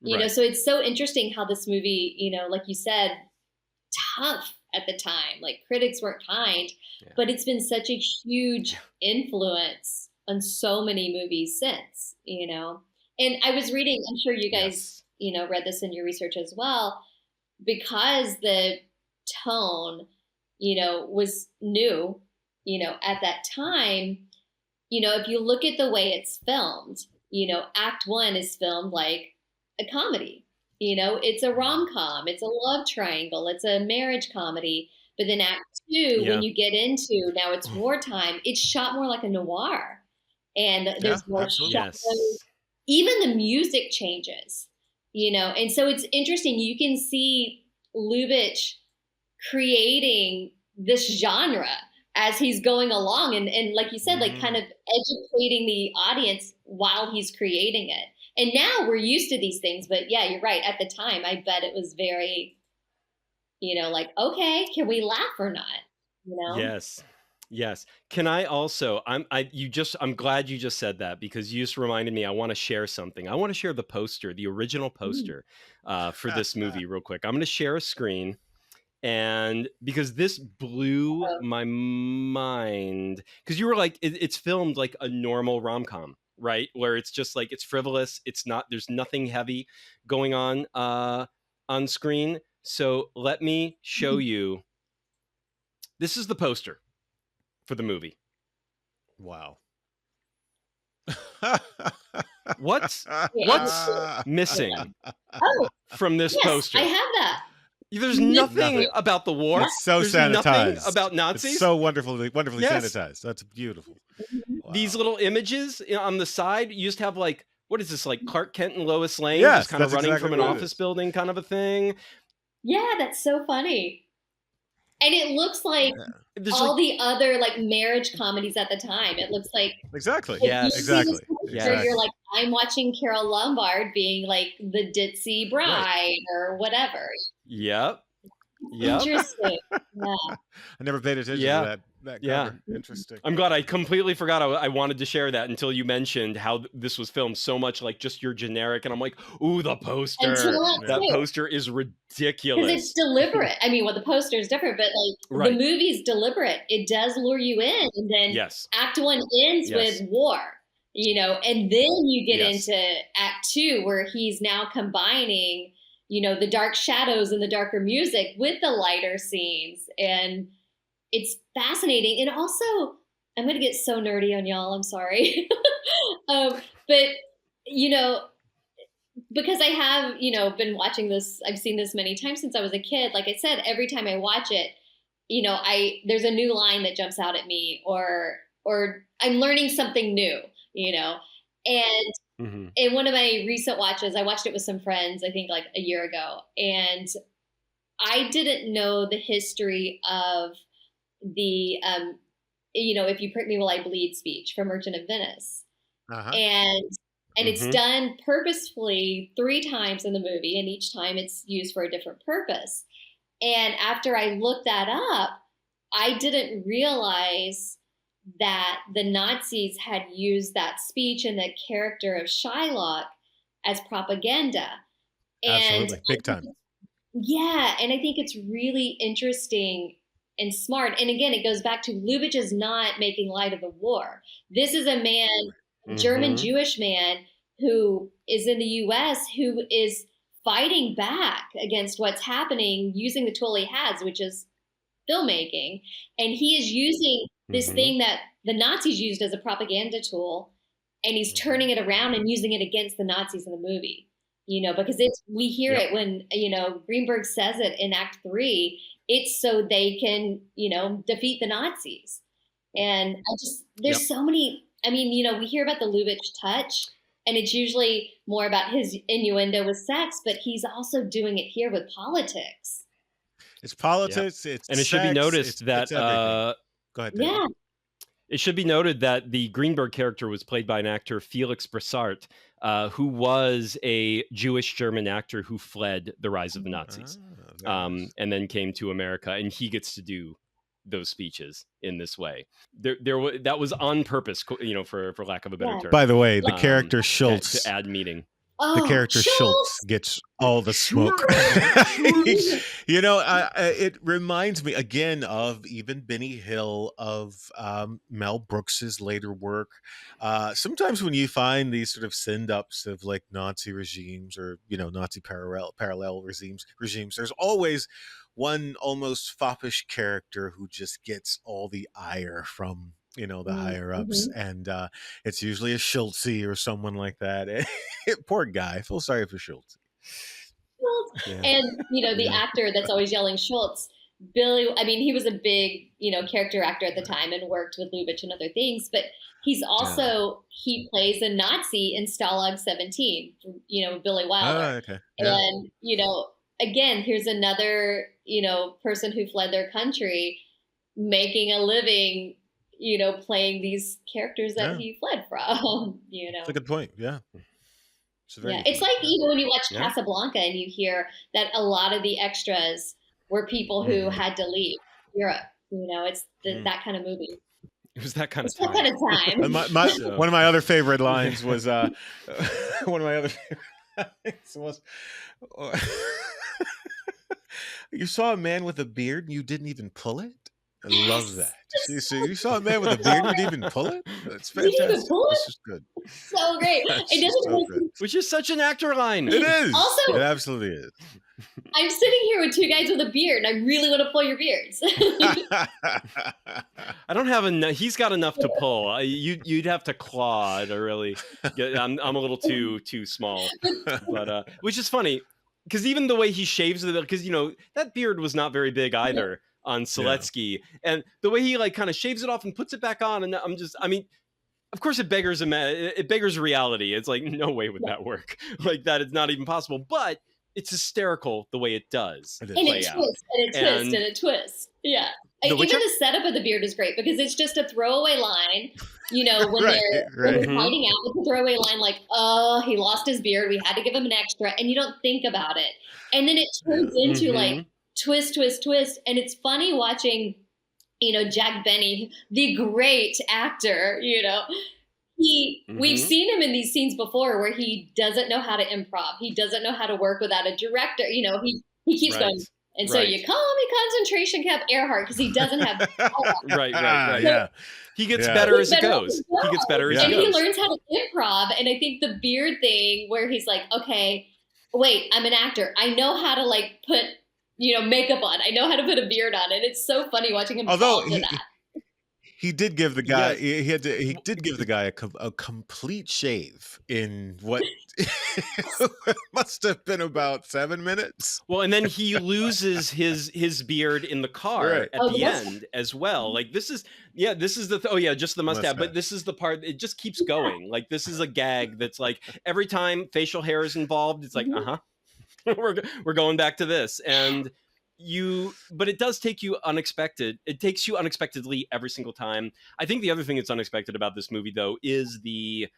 You know, so it's so interesting how this movie, you know, like you said, tough at the time, like critics weren't kind, but it's been such a huge influence on so many movies since, you know. And I was reading, I'm sure you guys, you know, read this in your research as well, because the tone, you know, was new, you know, at that time. You know, if you look at the way it's filmed, you know, Act 1 is filmed like a comedy. You know, it's a rom-com, it's a love triangle, it's a marriage comedy. But then Act 2, when you get into, now it's wartime, it's shot more like a noir. And there's more shadows. Even the music changes, you know. And so it's interesting. You can see Lubitsch creating this genre as he's going along. And like you said, like kind of educating the audience while he's creating it. And now we're used to these things, but yeah, you're right. At the time, I bet it was very, you know, like, okay, can we laugh or not? You know?
Yes. Can I also? I'm glad you just said that, because you just reminded me. I want to share something. I want to share the poster, the original poster, for this movie, real quick. I'm going to share a screen, and because this blew my mind, because you were like, it's filmed like a normal rom-com. Right, where it's just like, it's frivolous. It's not. There's nothing heavy going on screen. So let me show you. This is the poster for the movie.
Wow.
What's missing from this poster?
I have that.
There's nothing about the war.
It's so
There's
sanitized.
Nothing about Nazis.
It's so wonderfully sanitized. That's beautiful. Wow.
These little images on the side, you just have like, what is this, like Clark Kent and Lois Lane, just kind of running from an office building kind of a thing.
Yeah, that's so funny. And it looks like all the other like marriage comedies at the time. It looks like
exactly.
Exactly. You're like, I'm watching Carole Lombard being like the ditzy bride or whatever.
Yep.
Interesting. Yeah.
I never paid attention to that cover. Interesting.
I'm glad. I completely forgot I wanted to share that until you mentioned how this was filmed so much like just your generic, and I'm like, ooh, the poster. That poster is ridiculous.
Because it's deliberate. I mean, well, the poster is different, but like the movie's deliberate. It does lure you in, and then Act 1 ends with war. You know, and then you get into Act 2, where he's now combining, you know, the dark shadows and the darker music with the lighter scenes. And it's fascinating. And also, I'm going to get so nerdy on y'all. I'm sorry. But, you know, because I have, you know, been watching this, I've seen this many times since I was a kid. Like I said, every time I watch it, you know, there's a new line that jumps out at me, or I'm learning something new, you know. And
Mm-hmm.
in one of my recent watches, I watched it with some friends, I think like a year ago. And I didn't know the history of the, if you prick me will I bleed speech from Merchant of Venice. And it's done purposefully 3 times in the movie, and each time it's used for a different purpose. And after I looked that up, I didn't realize that the Nazis had used that speech and the character of Shylock as propaganda.
Absolutely.
And
Big time.
Yeah. And I think it's really interesting and smart. And again, it goes back to Lubitsch is not making light of the war. This is a man, German Jewish man, who is in the US, who is fighting back against what's happening using the tool he has, which is filmmaking. And he is using this thing that the Nazis used as a propaganda tool, and he's turning it around and using it against the Nazis in the movie, because we hear it when, Greenberg says it in Act 3, it's so they can, defeat the Nazis. And there's so many, we hear about the Lubitsch touch, and it's usually more about his innuendo with sex, but he's also doing it here with politics.
It's politics.
Yeah.
It's
and it
sex,
should be noticed that
go ahead. David.
Yeah.
It should be noted that the Greenberg character was played by an actor, Felix Bressart, who was a Jewish German actor who fled the rise of the Nazis, and then came to America, and he gets to do those speeches in this way. That was on purpose, for lack of a better term.
By the way, the character Schultz
to add meaning.
The character Schultz gets all the smoke. It reminds me again of even Benny Hill, of Mel Brooks's later work. Sometimes when you find these sort of send-ups of like Nazi regimes or Nazi parallel regimes, there's always one almost foppish character who just gets all the ire from the higher ups, and it's usually a Schultz or someone like that. Poor guy. I feel sorry for Schultz.
Yeah. And the actor that's always yelling Schultz, Billy. He was a big character actor at the time and worked with Lubitsch and other things. But he's also he plays a Nazi in Stalag 17. Billy Wilder.
Okay. Yeah.
And again, here's another person who fled their country, making a living. Playing these characters that he fled from,
That's a good point. Yeah.
It's like, when you watch Casablanca and you hear that a lot of the extras were people who had to leave Europe. It's that kind of movie.
It was that kind of
time.
One of my other favorite lines was, you saw a man with a beard and you didn't even pull it? I love that. So you saw a man with a beard, you didn't even pull it? That's fantastic. This is good.
So great.
Which is such an actor line.
It is.
Also,
it absolutely is.
I'm sitting here with 2 guys with a beard, and I really want to pull your beards.
I don't have enough. He's got enough to pull. You'd have to claw to really get, I'm a little too small. But which is funny, because even the way he shaves it, because, that beard was not very big either. On Seletsky, and the way he kind of shaves it off and puts it back on, and of course it beggars reality. It's like, no way would that work. Like that is not even possible, but it's hysterical the way it does.
And it twists. Yeah. Even the setup of the beard is great because it's just a throwaway line, when they're fighting out with a throwaway line like, oh, he lost his beard, we had to give him an extra, and you don't think about it. And then it turns into like twist, twist, twist. And it's funny watching, Jack Benny, the great actor, we've seen him in these scenes before where he doesn't know how to improv. He doesn't know how to work without a director. He keeps going. And so you call me concentration camp Earhart because he doesn't have.
Right. Yeah. He gets better as it goes. He gets better as it goes.
And he learns how to improv. And I think the beard thing where he's like, okay, wait, I'm an actor. I know how to put makeup on. I know how to put a beard on, and it's so funny watching him.
Although He did give the guy. He did give the guy a complete shave in what must have been about 7 minutes.
Well, and then he loses his beard in the car at the end as well. Like this is the just the mustache. But this is the part. It just keeps going. Like this is a gag that's like every time facial hair is involved, it's like we're going back to this and. But it does take you unexpected. It takes you unexpectedly every single time. I think the other thing that's unexpected about this movie, though, is we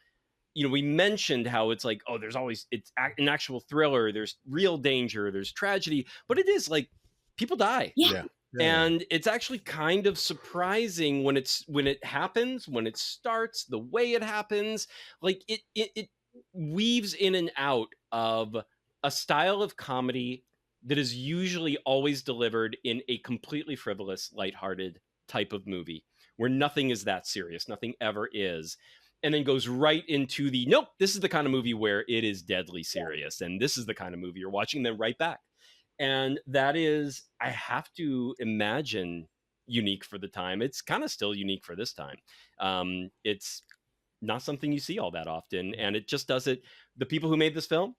mentioned how it's like, oh, it's an actual thriller. There's real danger. There's tragedy. But it is like people die.
Yeah.
And it's actually kind of surprising when it happens, when it starts, the way it happens. Like it weaves in and out of a style of comedy that is usually always delivered in a completely frivolous, lighthearted type of movie where nothing is that serious, nothing ever is, and then goes right into nope, this is the kind of movie where it is deadly serious, and this is the kind of movie you're watching, then right back. And that is, I have to imagine, unique for the time. It's kind of still unique for this time. It's not something you see all that often, and it just does it. The people who made this film,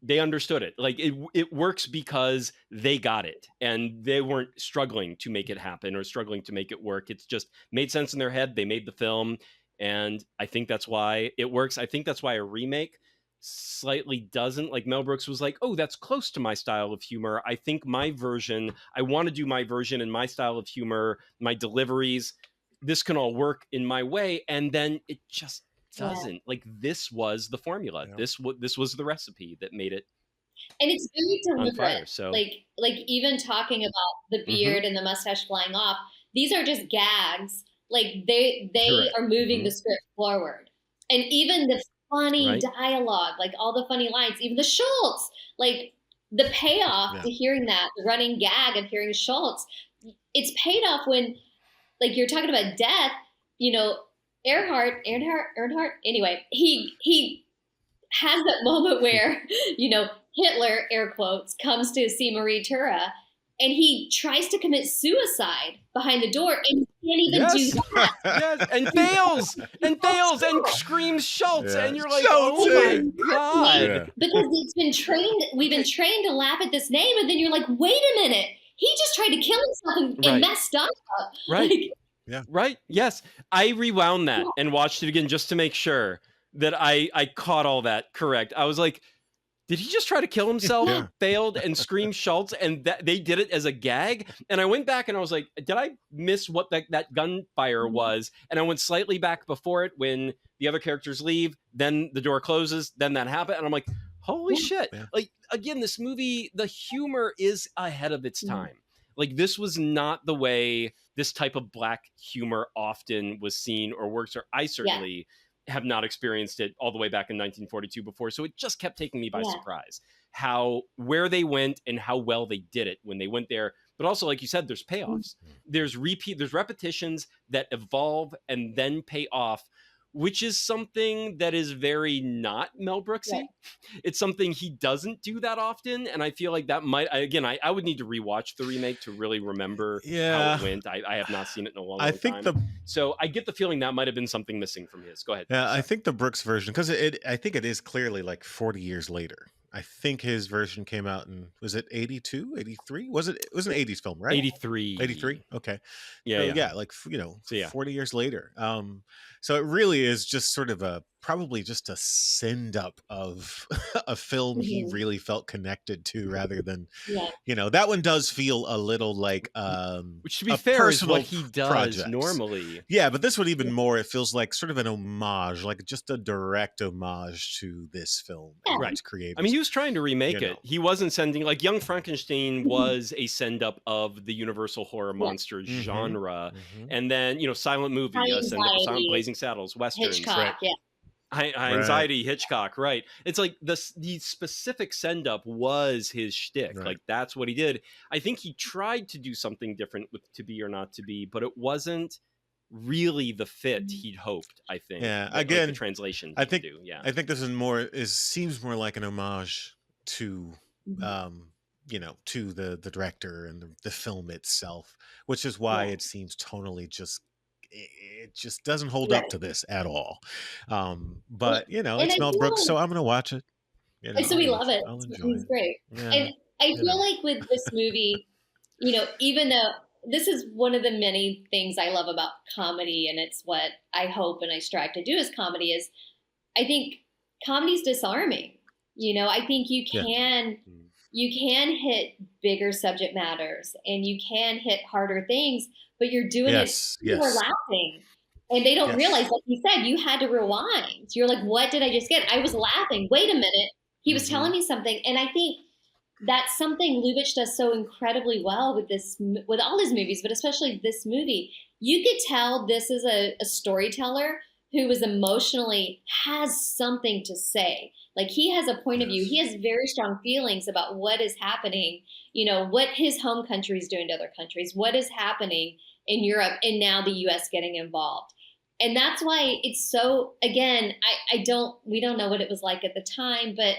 they understood it. Like it works because they got it and they weren't struggling to make it happen or struggling to make it work. It's just made sense in their head. They made the film. And I think that's why it works. I think that's why a remake slightly doesn't. Like Mel Brooks was like, oh, that's close to my style of humor. I think my version, I want to do my version and my style of humor, my deliveries. This can all work in my way. And then it just doesn't. Like this was the formula. This was the recipe that made it.
And it's very deliberate.
Fire, so.
Like even talking about the beard and the mustache flying off, these are just gags. Like they are moving the script forward. And even the funny dialogue, like all the funny lines, even the Schultz, like the payoff to hearing that, the running gag of hearing Schultz, it's paid off when, like you're talking about death, Earnhardt, anyway, he has that moment where, Hitler, air quotes, comes to see Marie Tura and he tries to commit suicide behind the door and he can't even do that.
And fails and screams Schultz. And you're like, oh my God.
Yeah. Because we've been trained to laugh at this name and then you're like, wait a minute. He just tried to kill himself and messed up.
Right.
Like,
yeah.
Right. Yes. I rewound that and watched it again just to make sure that I caught all that correct. I was like, did he just try to kill himself? Failed and screamed Schultz, and that they did it as a gag. And I went back and I was like, did I miss what that gunfire was? And I went slightly back before it when the other characters leave, then the door closes, then that happened. And I'm like, holy shit. Yeah. Like, again, this movie, the humor is ahead of its time. Like, this was not the way this type of black humor often was seen or works, or I certainly have not experienced it all the way back in 1942 before. So it just kept taking me by surprise where they went and how well they did it when they went there. But also, like you said, there's payoffs. There's repetitions that evolve and then pay off, which is something that is very not Mel Brooksy. Yeah. It's something he doesn't do that often. And I feel like that might, again, I would need to rewatch the remake to really remember how it went. I have not seen it in a long time. So I get the feeling that might have been something missing from his. Go ahead.
Yeah, I think the Brooks version, because I think it is clearly like 40 years later. I think his version came out in, was it 82, 83? It was an 80s film, right?
83.
83? Okay.
Yeah,
so, like, 40 years later. So it really is just sort of probably just a send up of a film he really felt connected to, rather than, that one does feel a little like,
which, to be fair, is what he does normally.
Yeah, but this one even more, it feels like sort of an homage, like just a direct homage to this film. Right. Created.
I mean, he was trying to remake it. He wasn't sending, like, Young Frankenstein was a send up of the Universal horror monster genre. And then, silent movie, a send up of Silent Blazing Saddles, Westerns.
Hitchcock,
High Anxiety, Hitchcock, right. It's like the specific send-up was his shtick. Right. Like, that's what he did. I think he tried to do something different with To Be or Not to Be, but it wasn't really the fit he'd hoped, I think.
Yeah, again,
like the translation
I think this is seems more like an homage to to the director and the film itself, which is why it seems tonally just it just doesn't hold up to this at all. But it's Mel Brooks, so I'm going to watch it.
So we love it.
I'll enjoy
He's
it.
great.
Yeah,
and I feel like with this movie, even though this is one of the many things I love about comedy, and it's what I hope and I strive to do as comedy, is I think comedy's disarming. I think you can hit bigger subject matters and you can hit harder things, but you're doing it, people are laughing. And they don't realize, like you said, you had to rewind. You're like, what did I just get? I was laughing. Wait a minute. He was telling me something. And I think that's something Lubitsch does so incredibly well with all his movies, but especially this movie. You could tell this is a storyteller who has something to say. Like, he has a point of view. He has very strong feelings about what is happening, what his home country is doing to other countries, what is happening in Europe, and now the U.S. getting involved. And that's why it's so, again, we don't know what it was like at the time, but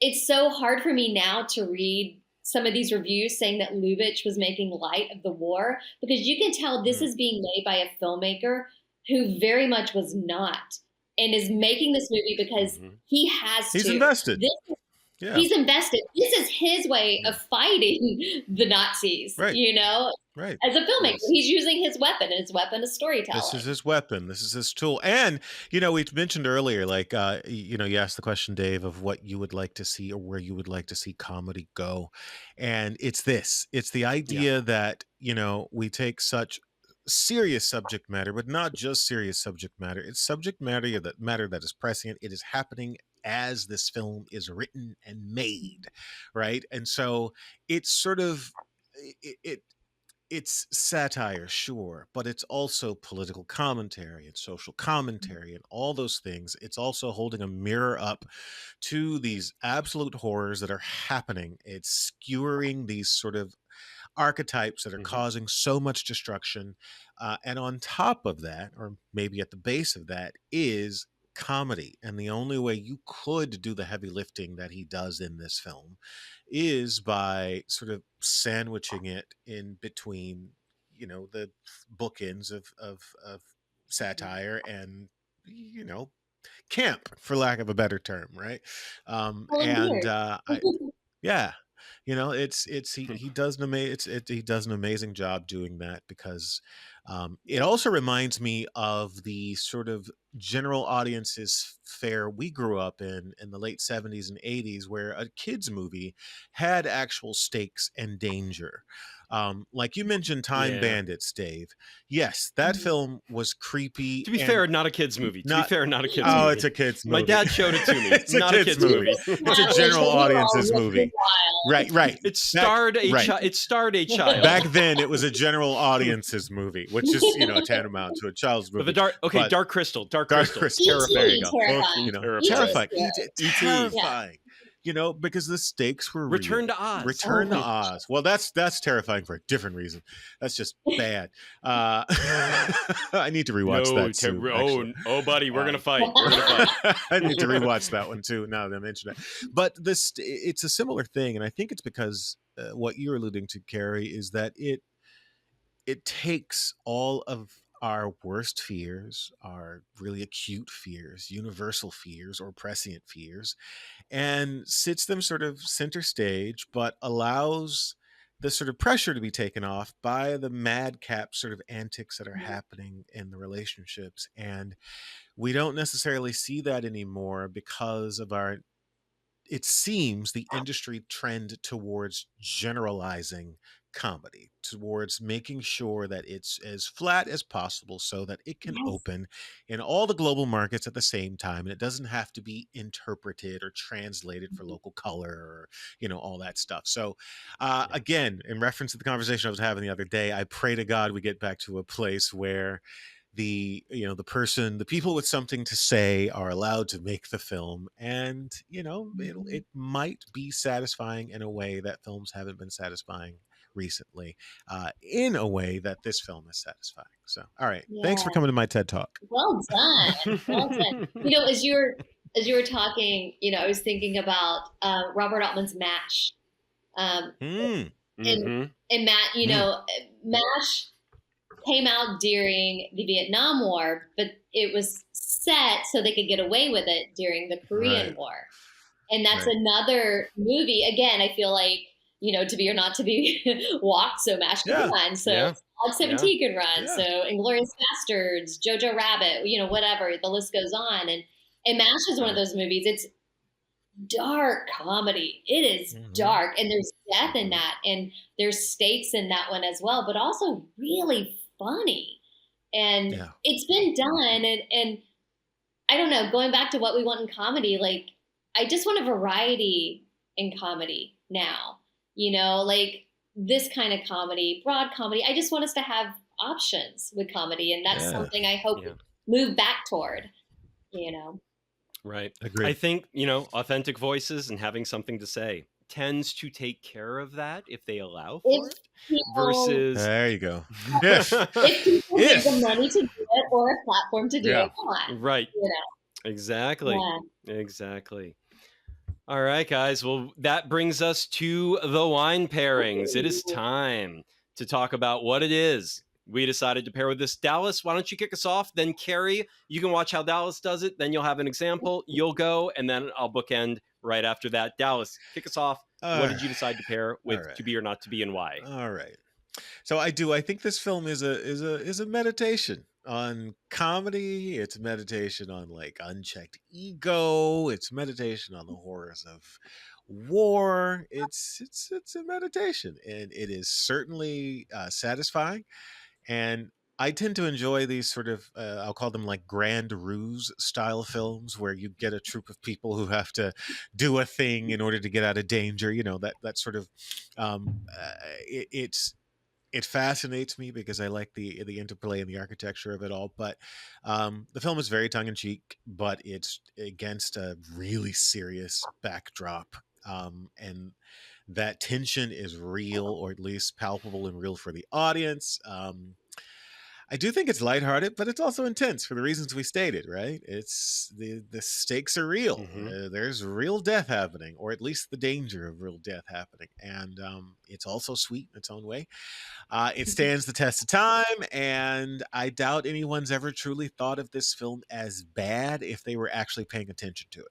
it's so hard for me now to read some of these reviews saying that Lubitsch was making light of the war, because you can tell this is being made by a filmmaker who very much was not, and is making this movie because he has to.
He's invested.
He's invested. This is his way of fighting the Nazis,
Right.
As a filmmaker, he's using his weapon, and his weapon is storytelling.
This is his weapon. This is his tool. And, we mentioned earlier, like, you asked the question, Dave, of what you would like to see or where you would like to see comedy go. And it's the idea that, we take such serious subject matter, but not just serious subject matter. It's subject matter that is prescient. It is happening as this film is written and made, right? And so it's sort of it's satire, sure, but it's also political commentary and social commentary and all those things. It's also holding a mirror up to these absolute horrors that are happening. It's skewering these sort of archetypes that are causing so much destruction. And on top of that, or maybe at the base of that, is comedy. And the only way you could do the heavy lifting that he does in this film is by sort of sandwiching it in between, the bookends of satire and, camp, for lack of a better term, right? He does an amazing job doing that, because it also reminds me of the sort of general audience's fare we grew up in the late 70s and 80s, where a kids movie had actual stakes and danger. Like you mentioned Time Bandits, Dave. Yes, that film was creepy.
To be fair, not a kid's movie. Not a kid's movie.
Oh, it's a kid's movie.
My dad showed it to me.
It's not a kid's movie. It's a general audience's movie. Right.
It starred a child.
Back then, it was a general audience's movie, which is, tantamount to a child's movie.
But Dark Crystal.
Terrifying. There you go. Terrifying.
Terrifying.
Because the stakes were
Return to Oz.
Return to Oz. Well, that's terrifying for a different reason. That's just bad. I need to rewatch that too.
Oh, buddy, we're gonna fight.
I need to rewatch that one too. Now that I mention it, but it's a similar thing, and I think it's because what you're alluding to, Carrie, is that it takes all of our worst fears, our really acute fears, universal fears, or prescient fears, and sits them sort of center stage, but allows the sort of pressure to be taken off by the madcap sort of antics that are happening in the relationships. And we don't necessarily see that anymore because of it seems, the industry trend towards generalizing comedy, towards making sure that it's as flat as possible so that it can open in all the global markets at the same time, and it doesn't have to be interpreted or translated for local color or all that stuff. So again, in reference to the conversation I was having the other day, I pray to God we get back to a place where the people with something to say are allowed to make the film, and it might be satisfying in a way that films haven't been satisfying recently, in a way that this film is satisfying. So, all right, thanks for coming to my TED Talk.
Well done. As you were talking, I was thinking about Robert Altman's MASH, and Matt, MASH. came out during the Vietnam War, but it was set so they could get away with it during the Korean War. And that's another movie. Again, I feel like, To Be or Not to Be walked, so MASH could run. So Odd 17 could run. So Inglourious Bastards, Jojo Rabbit, whatever. The list goes on. And MASH is one of those movies. It's dark comedy. It is dark. And there's death in that. And there's stakes in that one as well, but also really funny. And it's been done. And I don't know, going back to what we want in comedy, like, I just want a variety in comedy now, like this kind of comedy, broad comedy. I just want us to have options with comedy. And that's something I hope move back toward,
Right.
Agreed.
I think, authentic voices and having something to say tends to take care of that if they allow for it. Versus
there you go.
If people get the money to do it or a platform to do it, come on.
Right. Exactly. Exactly. All right, guys. Well, that brings us to the wine pairings. It is time to talk about what it is we decided to pair with this. Dallas, why don't you kick us off? Then Carrie, you can watch how Dallas does it. Then you'll have an example. You'll go, and then I'll bookend right after that. Dallas, kick us off. What did you decide to pair with To Be or Not to Be, and why?
All right. So I think this film is a meditation on comedy. It's a meditation on like unchecked ego. It's meditation on the horrors of war. It's a meditation, and it is certainly satisfying. And I tend to enjoy these sort of, I'll call them like grand ruse style films where you get a troupe of people who have to do a thing in order to get out of danger. That sort of, it fascinates me because I like the interplay and the architecture of it all. But the film is very tongue in cheek, but it's against a really serious backdrop. And that tension is real, or at least palpable and real for the audience. I do think it's lighthearted, but it's also intense for the reasons we stated, right? It's the stakes are real. There's real death happening, or at least the danger of real death happening. And it's also sweet in its own way. It stands the test of time, and I doubt anyone's ever truly thought of this film as bad if they were actually paying attention to it.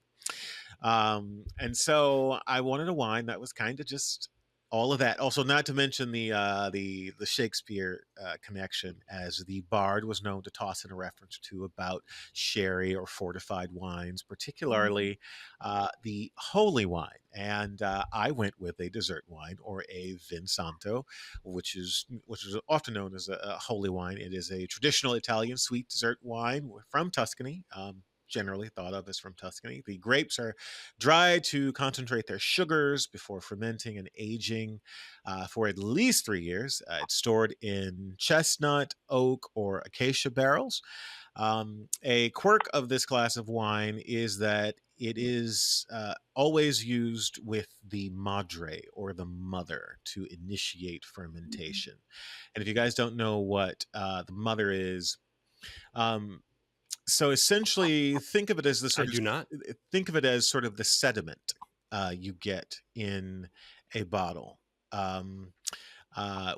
And so I wanted a wine that was kind of just all of that. Also, not to mention the Shakespeare connection, as the bard was known to toss in a reference to about sherry or fortified wines, particularly the holy wine. And I went with a dessert wine, or a vin santo, which is often known as a holy wine. It is a traditional Italian sweet dessert wine from Tuscany. Generally thought of as from Tuscany. The grapes are dried to concentrate their sugars before fermenting and aging for at least 3 years. It's stored in chestnut, oak, or acacia barrels. A quirk of this class of wine is that it is always used with the madre, or the mother, to initiate fermentation. And if you guys don't know what the mother is, so essentially, think of it as the sort
I do not.
Think of it as sort of the sediment you get in a bottle.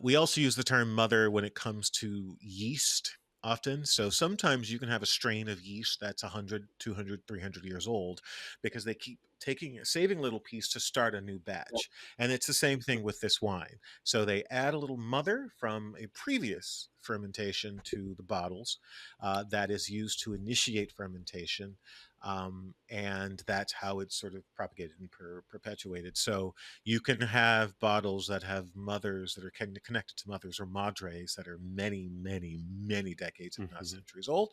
We also use the term mother when it comes to yeast often. So sometimes you can have a strain of yeast that's 100, 200, 300 years old because they keep saving a little piece to start a new batch. And it's the same thing with this wine. So they add a little mother from a previous fermentation to the bottles that is used to initiate fermentation. And that's how it's sort of propagated and perpetuated. So you can have bottles that have mothers that are connected to mothers, or madres, that are many, many, many decades, if not centuries old.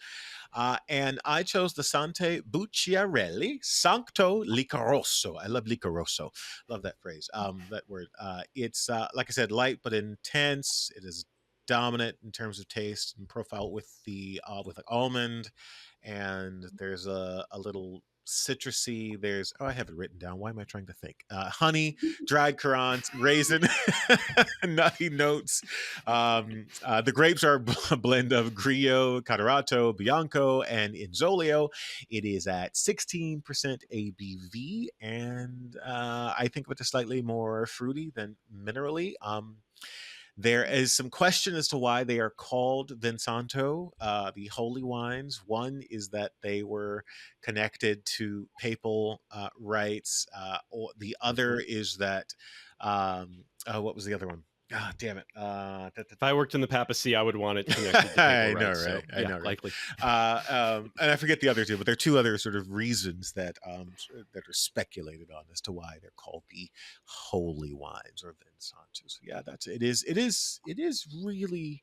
And I chose the Sante Bucciarelli Sancto Liquoroso. I love Liquoroso. Love that phrase, that word. It's, like I said, light but intense. It is dominant in terms of taste and profile with the almond, and there's a little citrusy. There's I have it written down. Why am I trying to think? Honey, dried currants, raisin, nutty notes. The grapes are a blend of Grillo, Cadarato, Bianco, and Inzolio. It is at 16% ABV, and I think with a slightly more fruity than minerally. There is some question as to why they are called Vinsanto, the holy wines. One is that they were connected to papal rights, or the other is that, what was the other one? Ah, damn it.
If I worked in the papacy, I would want it connected to papal
I know,
rights.
right?
So,
I know, right?
Likely.
And I forget the other two, but there are two other sort of reasons that that are speculated on as to why they're called the holy wines or Vinsanto. So yeah, that's it. It is really,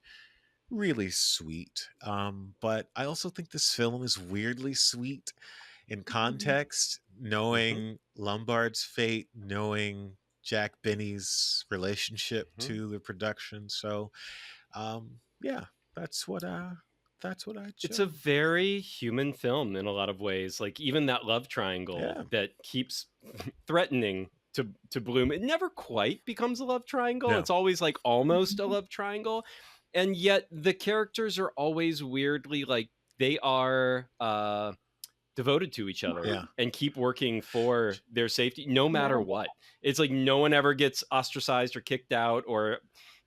really sweet. But I also think this film is weirdly sweet in context, knowing Lombard's fate, knowing Jack Benny's relationship to the production. So, yeah, that's what I chose.
It's a very human film in a lot of ways. Like even that love triangle that keeps threatening to bloom. It never quite becomes a love triangle.
No.
It's always like almost a love triangle. And yet the characters are always weirdly like they are devoted to each other and keep working for their safety no matter what. It's like no one ever gets ostracized or kicked out or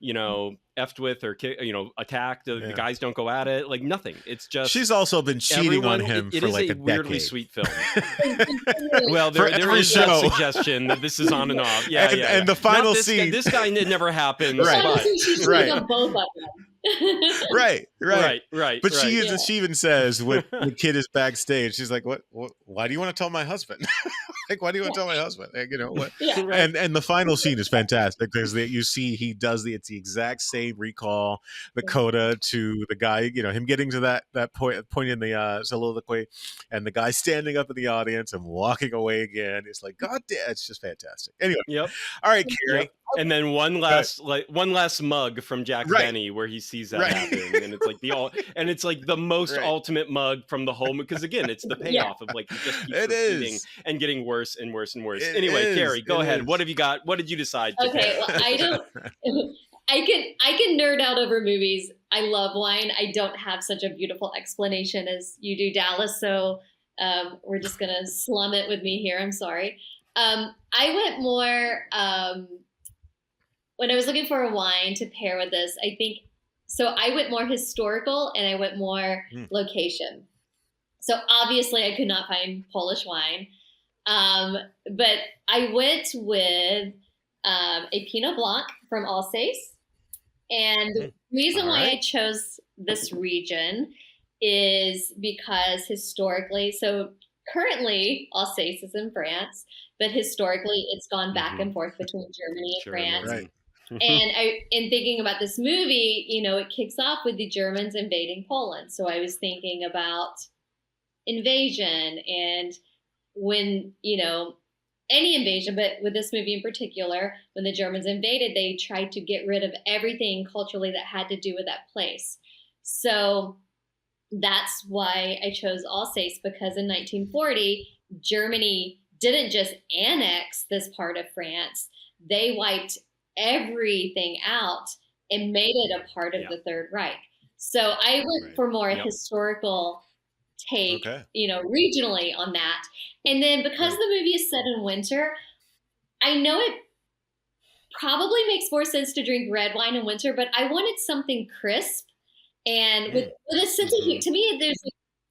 effed with or attacked. The guys don't go at it, like nothing. It's just
she's also been cheating on him for like a decade.
Weirdly sweet film. Well, there is that suggestion that this is on and off. And
the final scene,
this guy never happens.
Right.
Both of them.
right. But she even says when the kid is backstage, she's like, "What? Why do you want to tell my husband? Like, why do you want to tell my husband? Like, what?" And the final scene is fantastic because you see he does it's the exact same recall, the coda to the guy. Him getting to that point in the soliloquy, and the guy standing up in the audience and walking away again. It's like, God damn, it's just fantastic. Anyway, all right, Carrie.
Yep. And then one last mug from Jack Benny where he sees that happen, and it's like the most ultimate mug from the whole movie because again, it's the payoff of like he just keeps repeating and getting worse and worse and worse. Anyway, Carrie, go ahead. What have you got? What did you decide?
Okay, well, I don't. I can nerd out over movies. I love wine. I don't have such a beautiful explanation as you do, Dallas. So we're just gonna slum it with me here. I'm sorry. I went more. When I was looking for a wine to pair with this, I think, so I went more historical and I went more location. So obviously I could not find Polish wine. But I went with a Pinot Blanc from Alsace. And the reason why I chose this region is because historically, so currently Alsace is in France, but historically it's gone back and forth between Germany and France.
Right.
And in thinking about this movie, it kicks off with the Germans invading Poland. So I was thinking about invasion and when, any invasion, but with this movie in particular, when the Germans invaded, they tried to get rid of everything culturally that had to do with that place. So that's why I chose Alsace, because in 1940, Germany didn't just annex this part of France. They wiped everything out and made it a part of the Third Reich. So I went for more historical take, regionally on that. And then because the movie is set in winter, I know it probably makes more sense to drink red wine in winter, but I wanted something crisp and with a sense of humor. To me, there's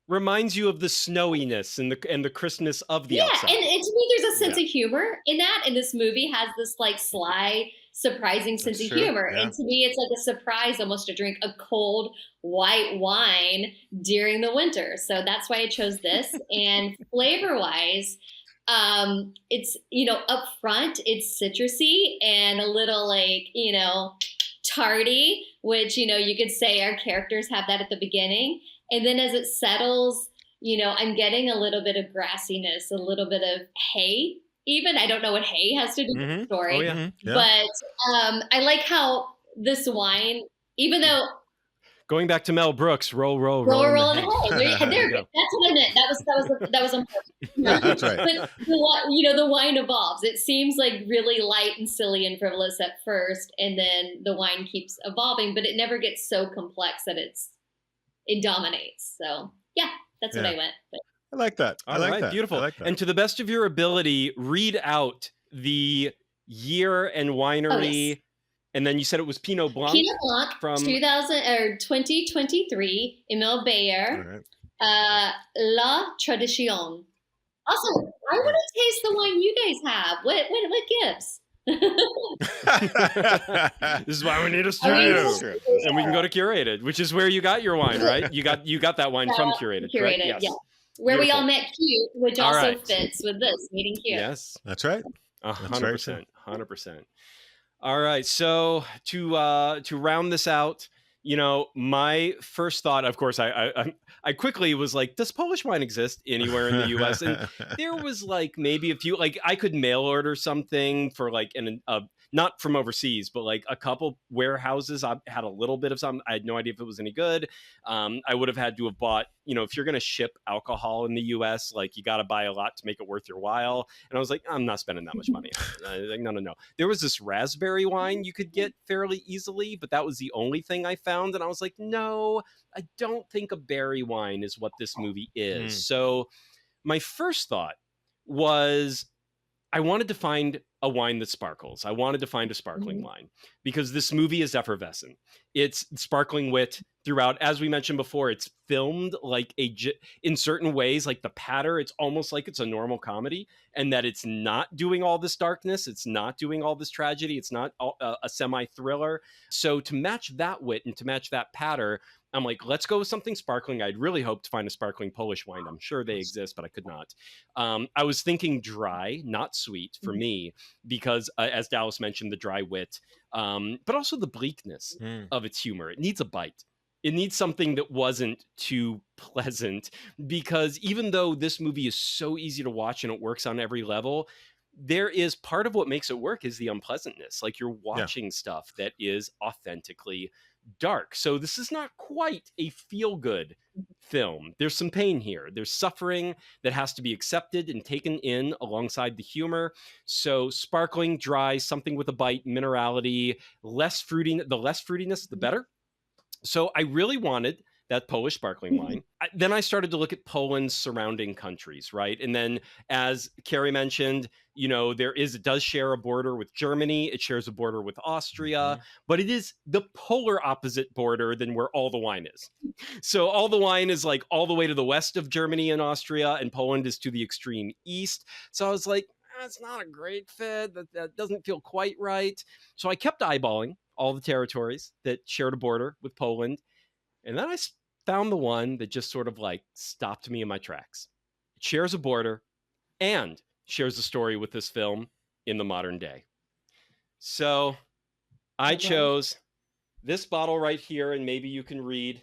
reminds you of the snowiness and the crispness of the outside.
And to me, there's a sense of humor in that. And this movie has this like sly, surprising sense of humor. And to me, it's like a surprise almost to drink a cold white wine during the winter. So that's why I chose this. And flavor-wise, it's, up front, it's citrusy and a little like, tardy, which, you could say our characters have that at the beginning. And then as it settles, I'm getting a little bit of grassiness, a little bit of hay. Even I don't know what hay has to do with the story, but I like how this wine, even though
going back to Mel Brooks, roll
and hay. There, that's what I meant. That was important.
That's right.
But the wine evolves. It seems like really light and silly and frivolous at first, and then the wine keeps evolving, but it never gets so complex that it dominates. So yeah, that's what I went with.
I like that.
All right, beautiful.
Like that.
And to the best of your ability, read out the year and winery And then you said it was Pinot Blanc.
Pinot Blanc from 2023, Emile Beyer, La Tradition. Also, I want to taste the wine you guys have. What gives?
This is why we need a studio, and we can go to Curated, which is where you got your wine, right? You got that wine from Curated, correct? Yes.
Yeah. Where Beautiful. We all met Cute, which also fits with this meeting Cute.
Yes,
that's right.
100%, 100%. All right, so to round this out, my first thought, of course, I quickly was like, does Polish wine exist anywhere in the U.S.? And there was like maybe a few, like I could mail order something for like not from overseas, but like a couple warehouses. I had a little bit of some. I had no idea if it was any good. I would have had to have bought, if you're going to ship alcohol in the U.S., like you got to buy a lot to make it worth your while. And I was like, I'm not spending that much money. Like, no. There was this raspberry wine you could get fairly easily, but that was the only thing I found. And I was like, no, I don't think a berry wine is what this movie is. So my first thought was, I wanted to find a wine that sparkles. I wanted to find a sparkling wine because this movie is effervescent. It's sparkling wit throughout. As we mentioned before, it's filmed like in certain ways, like the patter, it's almost like it's a normal comedy, and that it's not doing all this darkness. It's not doing all this tragedy. It's not a semi-thriller. So to match that wit and to match that patter, I'm like, let's go with something sparkling. I'd really hoped to find a sparkling Polish wine. I'm sure they exist, but I could not. I was thinking dry, not sweet for me, because as Dallas mentioned, the dry wit, but also the bleakness of its humor. It needs a bite. It needs something that wasn't too pleasant, because even though this movie is so easy to watch and it works on every level, there is part of what makes it work is the unpleasantness. Like you're watching stuff that is authentically dark. So this is not quite a feel-good film. There's some pain here. There's suffering that has to be accepted and taken in alongside the humor. So sparkling, dry, something with a bite, minerality, less fruitiness. The less fruitiness, the better. So I really wanted that Polish sparkling wine. Then I started to look at Poland's surrounding countries, right? And then, as Carrie mentioned, it does share a border with Germany. It shares a border with Austria, but it is the polar opposite border than where all the wine is. So all the wine is like all the way to the west of Germany and Austria, and Poland is to the extreme east. So I was like, that's not a great fit. That doesn't feel quite right. So I kept eyeballing all the territories that shared a border with Poland. And then I found the one that just sort of like stopped me in my tracks. It shares a border and shares a story with this film in the modern day. So I chose this bottle right here, and maybe you can read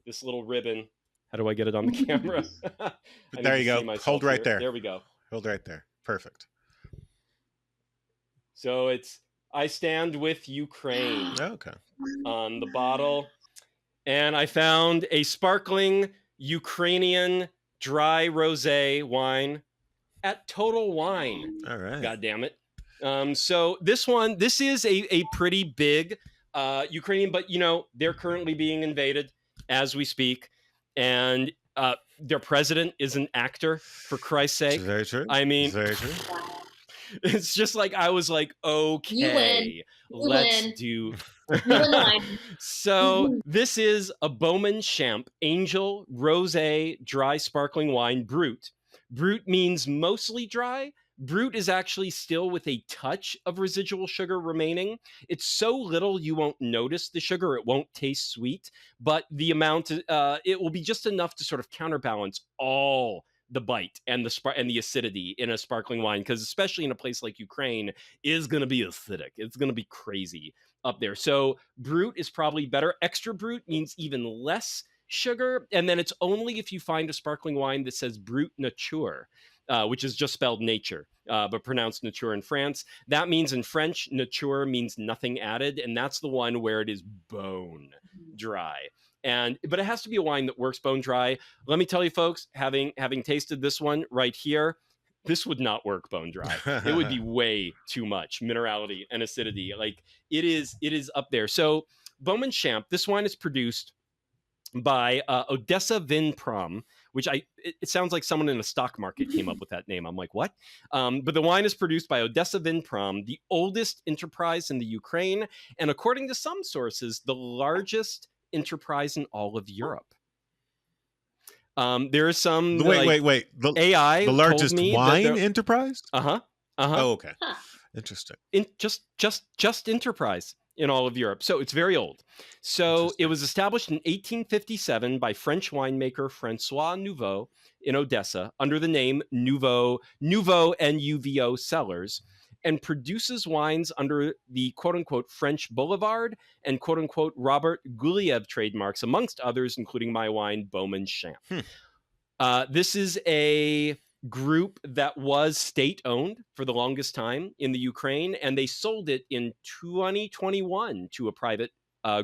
this little ribbon. How do I get it on the camera?
There you go. Hold right there.
There we go.
Hold right there. Perfect.
So it's I Stand With Ukraine on the bottle. And I found a sparkling Ukrainian dry rosé wine at Total Wine.
All right.
God damn it. So this is a pretty big Ukrainian, but they're currently being invaded as we speak. And their president is an actor, for Christ's sake.
It's very true.
I mean,
it's very true.
It's just like, I was like, okay, let's do. So this is a Bomon Shampe Angel Rosé Dry Sparkling Wine Brut. Brut means mostly dry. Brut is actually still with a touch of residual sugar remaining. It's so little you won't notice the sugar. It won't taste sweet, but the amount, it will be just enough to sort of counterbalance all the bite and the acidity in a sparkling wine, because especially in a place like Ukraine is going to be acidic. It's going to be crazy up there. So Brut is probably better. Extra Brut means even less sugar, and then it's only if you find a sparkling wine that says Brut Nature, which is just spelled nature, but pronounced nature in France. That means in French, nature means nothing added, and that's the one where it is bone dry. But it has to be a wine that works bone dry. Let me tell you, folks, having tasted this one right here, this would not work bone dry. It would be way too much minerality and acidity. Like it is up there. So Bomon Shampe, this wine is produced by Odessa Vinprom, which it sounds like someone in a stock market came up with that name. I'm like, what? But the wine is produced by Odessa Vinprom, the oldest enterprise in the Ukraine, and according to some sources, the largest enterprise in all of Europe. There is some
wait.
AI
the largest wine enterprise?
Oh,
okay.
Huh.
Interesting.
Just enterprise in all of Europe. So it's very old. So it was established in 1857 by French winemaker Francois Nouveau in Odessa under the name Nouveau N-U-V-O Cellars, and produces wines under the quote-unquote French Boulevard and quote-unquote Robert Guliev trademarks, amongst others, including my wine, Bomon Shampe. This is a group that was state-owned for the longest time in the Ukraine, and they sold it in 2021 to a private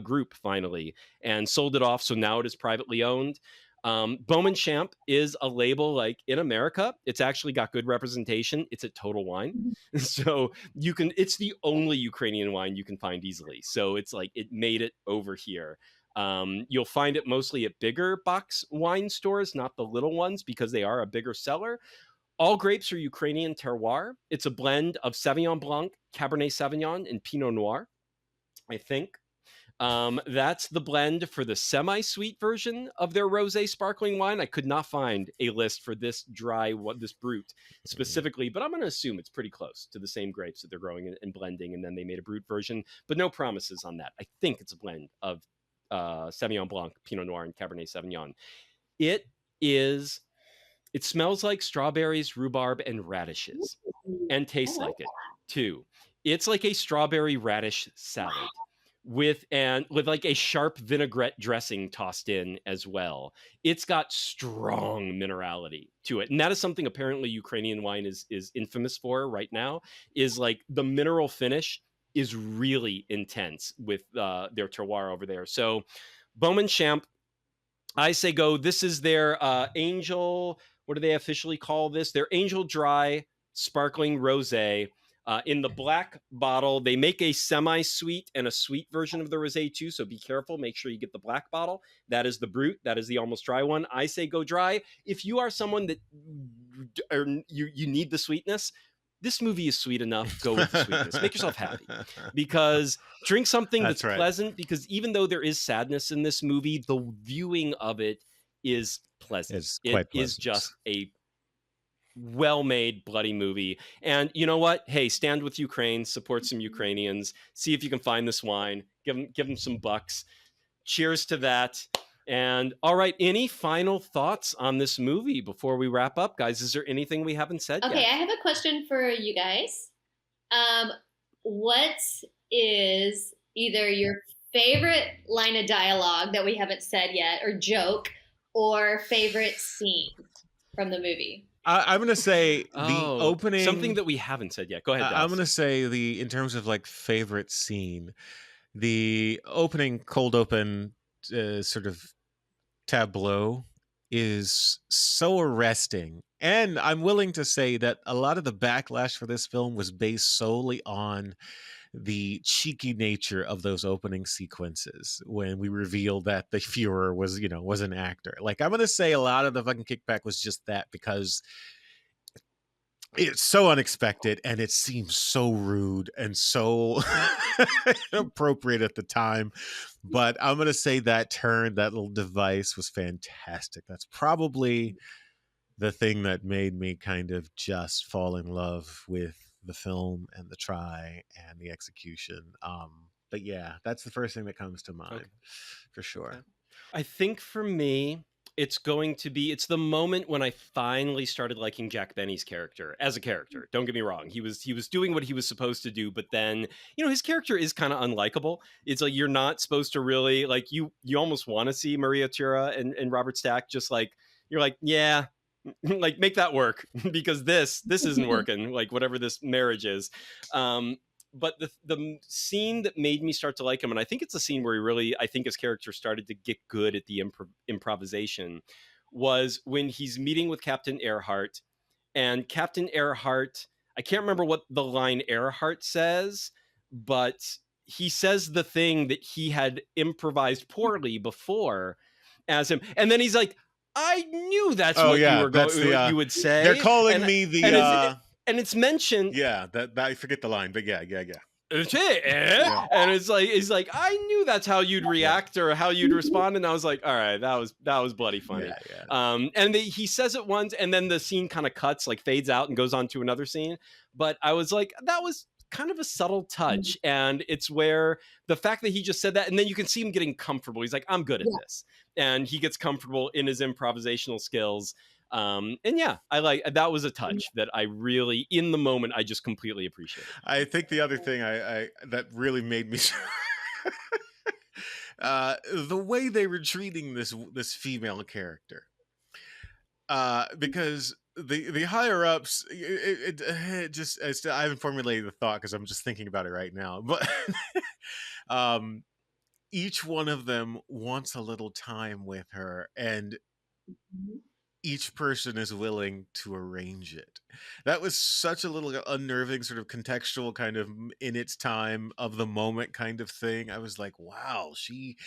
group finally, and sold it off, so now it is privately owned. Bomon Shampe is a label like in America. It's actually got good representation. It's at Total Wine. So it's the only Ukrainian wine you can find easily. So it's like it made it over here. You'll find it mostly at bigger box wine stores, not the little ones, because they are a bigger seller. All grapes are Ukrainian terroir. It's a blend of Sauvignon Blanc, Cabernet Sauvignon, and Pinot Noir, I think. That's the blend for the semi-sweet version of their rosé sparkling wine. I could not find a list for this this Brut specifically, but I'm going to assume it's pretty close to the same grapes that they're growing and blending, and then they made a Brut version, but no promises on that. I think it's a blend of Sauvignon Blanc, Pinot Noir, and Cabernet Sauvignon. It smells like strawberries, rhubarb, and radishes, and tastes like it too. It's like a strawberry radish salad with like a sharp vinaigrette dressing tossed in as well. It's got strong minerality to it, and that is something apparently Ukrainian wine is infamous for right now. Is like the mineral finish is really intense with their terroir over there. So Bomon Shampe, I say go. This is their Angel. What do they officially call this? Their Angel Dry Sparkling Rosé. In the black bottle, they make a semi-sweet and a sweet version of the rosé too. So be careful. Make sure you get the black bottle. That is the Brut. That is the almost dry one. I say go dry. If you are someone that you need the sweetness, this movie is sweet enough. Go with the sweetness. Make yourself happy, because drink something that's right. Pleasant. Because even though there is sadness in this movie, the viewing of it is pleasant. It is just a well-made bloody movie. And you know what? Hey, stand with Ukraine, support some Ukrainians, see if you can find this wine, give them some bucks. Cheers to that. And all right, any final thoughts on this movie before we wrap up, guys? Is there anything we haven't said yet?
Okay, I have a question for you guys. What is either your favorite line of dialogue that we haven't said yet, or joke, or favorite scene from the movie?
I'm going to say the opening...
Something that we haven't said yet. Go ahead, Dallas.
I'm going to say in terms of like favorite scene, the opening, cold open sort of tableau is so arresting. And I'm willing to say that a lot of the backlash for this film was based solely on the cheeky nature of those opening sequences when we revealed that the Fuhrer was an actor. Like, I'm going to say a lot of the fucking kickback was just that, because it's so unexpected and it seems so rude and so inappropriate at the time. But I'm going to say that little device was fantastic. That's probably the thing that made me kind of just fall in love with the film and the try and the execution. But yeah, that's the first thing that comes to mind for sure. Okay.
I think for me, it's the moment when I finally started liking Jack Benny's character as a character. Don't get me wrong. He was doing what he was supposed to do, but then, his character is kind of unlikable. It's like, you're not supposed to really like, you almost want to see Maria Tura and Robert Stack, just like, you're like, yeah, like make that work, because this isn't working, like whatever this marriage is. But the scene that made me start to like him, and I think it's a scene where I think his character started to get good at the improvisation, was when he's meeting with Captain Earhart, and Captain Earhart, I can't remember what the line Earhart says, but he says the thing that he had improvised poorly before as him, and then he's like, I knew that's what you were going. You would say
they're calling me the
and it's mentioned.
Yeah, that I forget the line, but yeah.
And it's like I knew that's how you'd react or how you'd respond, and I was like, all right, that was bloody funny. And he says it once, and then the scene kind of cuts, like fades out, and goes on to another scene. But I was like, that was kind of a subtle touch, and it's where the fact that he just said that, and then you can see him getting comfortable. He's like, I'm good at this, and he gets comfortable in his improvisational skills. And yeah, I like that was a touch that I really, in the moment, I just completely appreciated.
I think the other thing I that really made me the way they were treating this female character, because the higher ups, it just I haven't formulated the thought because I'm just thinking about it right now, but each one of them wants a little time with her, and each person is willing to arrange it. That was such a little unnerving, sort of contextual kind of in its time of the moment kind of thing. I was like, wow, she,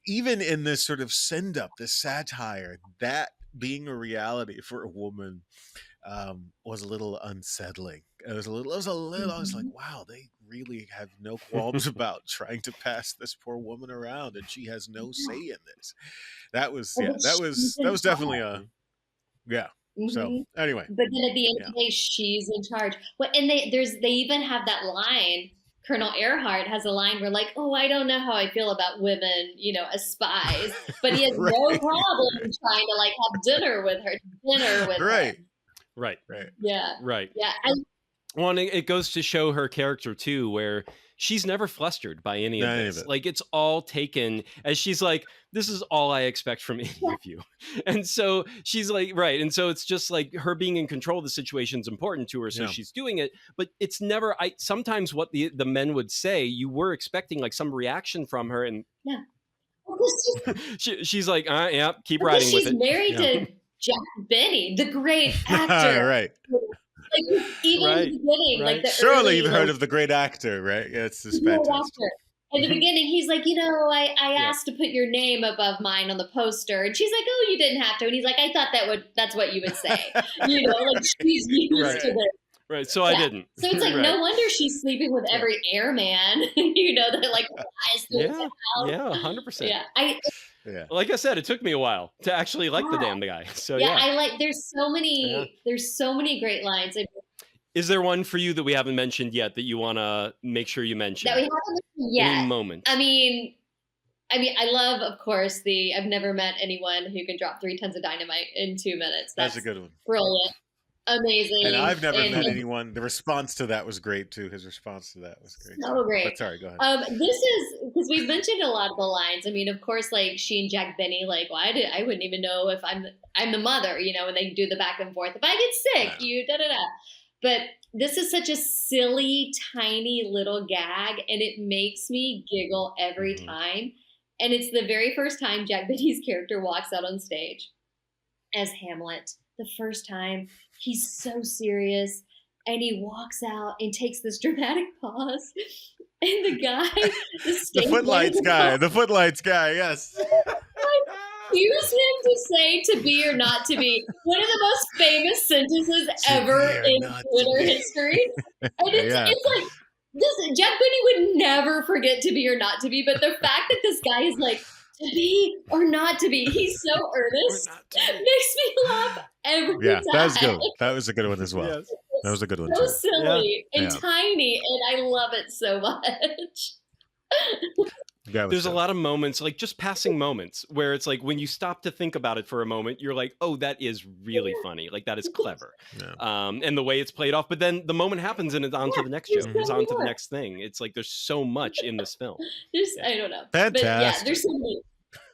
even in this sort of send up, this satire, that being a reality for a woman was a little unsettling. I was like, wow, they really have no qualms about trying to pass this poor woman around, and she has no say in this. That was definitely a So anyway,
but then at the end of the day, she's in charge. Well, and they even have that line. Colonel Earhart has a line where like, oh, I don't know how I feel about women, as spies, but he has no problem trying to like have dinner with her.
Right.
Yeah.
Right.
Yeah.
Well, and it goes to show her character too, where she's never flustered by any of this. Like it's all taken as she's like, this is all I expect from any of you. And so she's like, right. And so it's just like her being in control of the situation is important to her. So she's doing it, but it's never, sometimes what the men would say, you were expecting like some reaction from her. And she's like, yeah, keep riding with it.
She's married to Jack Benny, the great actor.
Right.
Like, even in the beginning, like the
surely you've heard of the great actor, right? Yeah, it's this fantastic.
In the beginning, he's like, I asked to put your name above mine on the poster, and she's like, oh, you didn't have to, and he's like, I thought that's what you would say, like she's used to this.
Right, so I didn't.
So it's like no wonder she's sleeping with every airman, that like flies through his house.
100%.
Yeah,
like I said, it took me a while to actually like the damn guy. So
I like. There's so many great lines.
Is there one for you that we haven't mentioned yet that you want to make sure you mention?
That we haven't mentioned yet.
Any moment.
I mean, I love, of course, I've never met anyone who can drop 3 tons of dynamite in 2 minutes. That's
a good one.
Brilliant. Amazing.
And I've never met anyone. The response to that was great too. His response to that was great.
So great.
But sorry, go ahead.
This is because we've mentioned a lot of the lines. I mean, of course, like she and Jack Benny, like, well, I wouldn't even know if I'm the mother, and they do the back and forth. If I get sick, you da da da. But this is such a silly, tiny little gag, and it makes me giggle every time. And it's the very first time Jack Benny's character walks out on stage as Hamlet. The first time. He's so serious, and he walks out and takes this dramatic pause, and the guy,
the footlights guy, yes.
Use him to say "to be or not to be," one of the most famous sentences ever in Twitter history, and it's like this. Jack Benny would never forget "to be or not to be," but the fact that this guy is like, to be or not to be, he's so earnest, makes me laugh every time.
That was good. That was a good one as well. Yes. That was a good one
so
too.
Silly and tiny, and I love it so much.
There's a lot of moments, like just passing moments, where it's like when you stop to think about it for a moment, you're like, oh, that is really funny. Like that is clever. And the way it's played off. But then the moment happens and it's on to the next joke. It's on to the next thing. It's like there's so much in this film.
I don't know.
Fantastic.
But there's so many.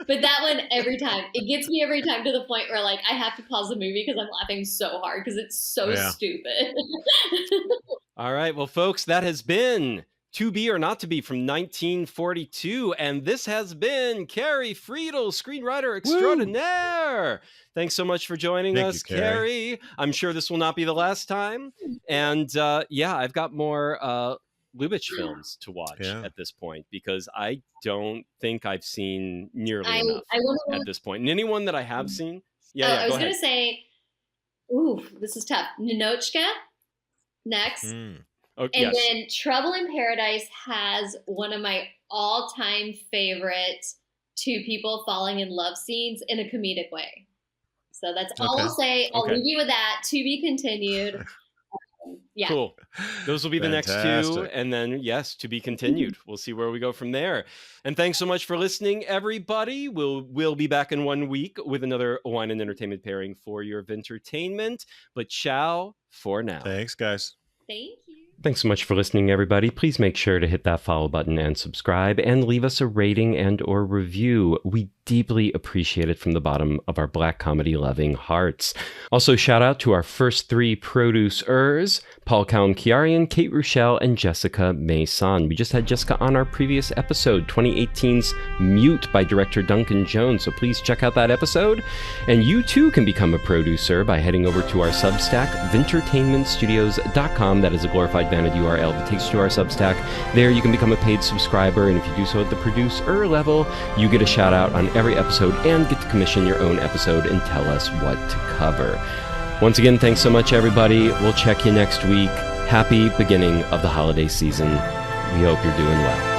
But that one, every time, it gets me every time to the point where like I have to pause the movie because I'm laughing so hard because it's so stupid.
All right. Well, folks, that has been To Be or Not to Be from 1942. And this has been Carrie Freedle, screenwriter extraordinaire. Thanks so much for joining us, Carrie. I'm sure this will not be the last time. And I've got more Lubitsch films to watch at this point because I don't think I've seen nearly enough at this point. And anyone that I have seen
I was going to say, ooh, this is tough. Ninochka next. Then Trouble in Paradise has one of my all-time favorite two people falling in love scenes in a comedic way. So that's all I'll say. I'll leave you with that. To be continued. Yeah.
Cool. Those will be the next two. And then, yes, to be continued. We'll see where we go from there. And thanks so much for listening, everybody. We'll be back in 1 week with another wine and entertainment pairing for your entertainment. But ciao for now.
Thanks, guys.
Thank you.
Thanks so much for listening, everybody. Please make sure to hit that follow button and subscribe and leave us a rating and or review. We deeply appreciate it from the bottom of our Black comedy loving hearts. Also, shout out to our first three producers, Paul Kalamkiarian, Kate Rochelle, and Jessica Mason. We just had Jessica on our previous episode, 2018's Mute by director Duncan Jones. So please check out that episode. And you too can become a producer by heading over to our Substack, vintertainmentstudios.com. That is a glorified vanity URL that takes you to our Substack. There you can become a paid subscriber, and if you do so at the producer level, you get a shout out on every episode and get to commission your own episode and tell us what to cover. Once again, thanks so much, everybody. We'll check you next week. Happy beginning of the holiday season. We hope you're doing well.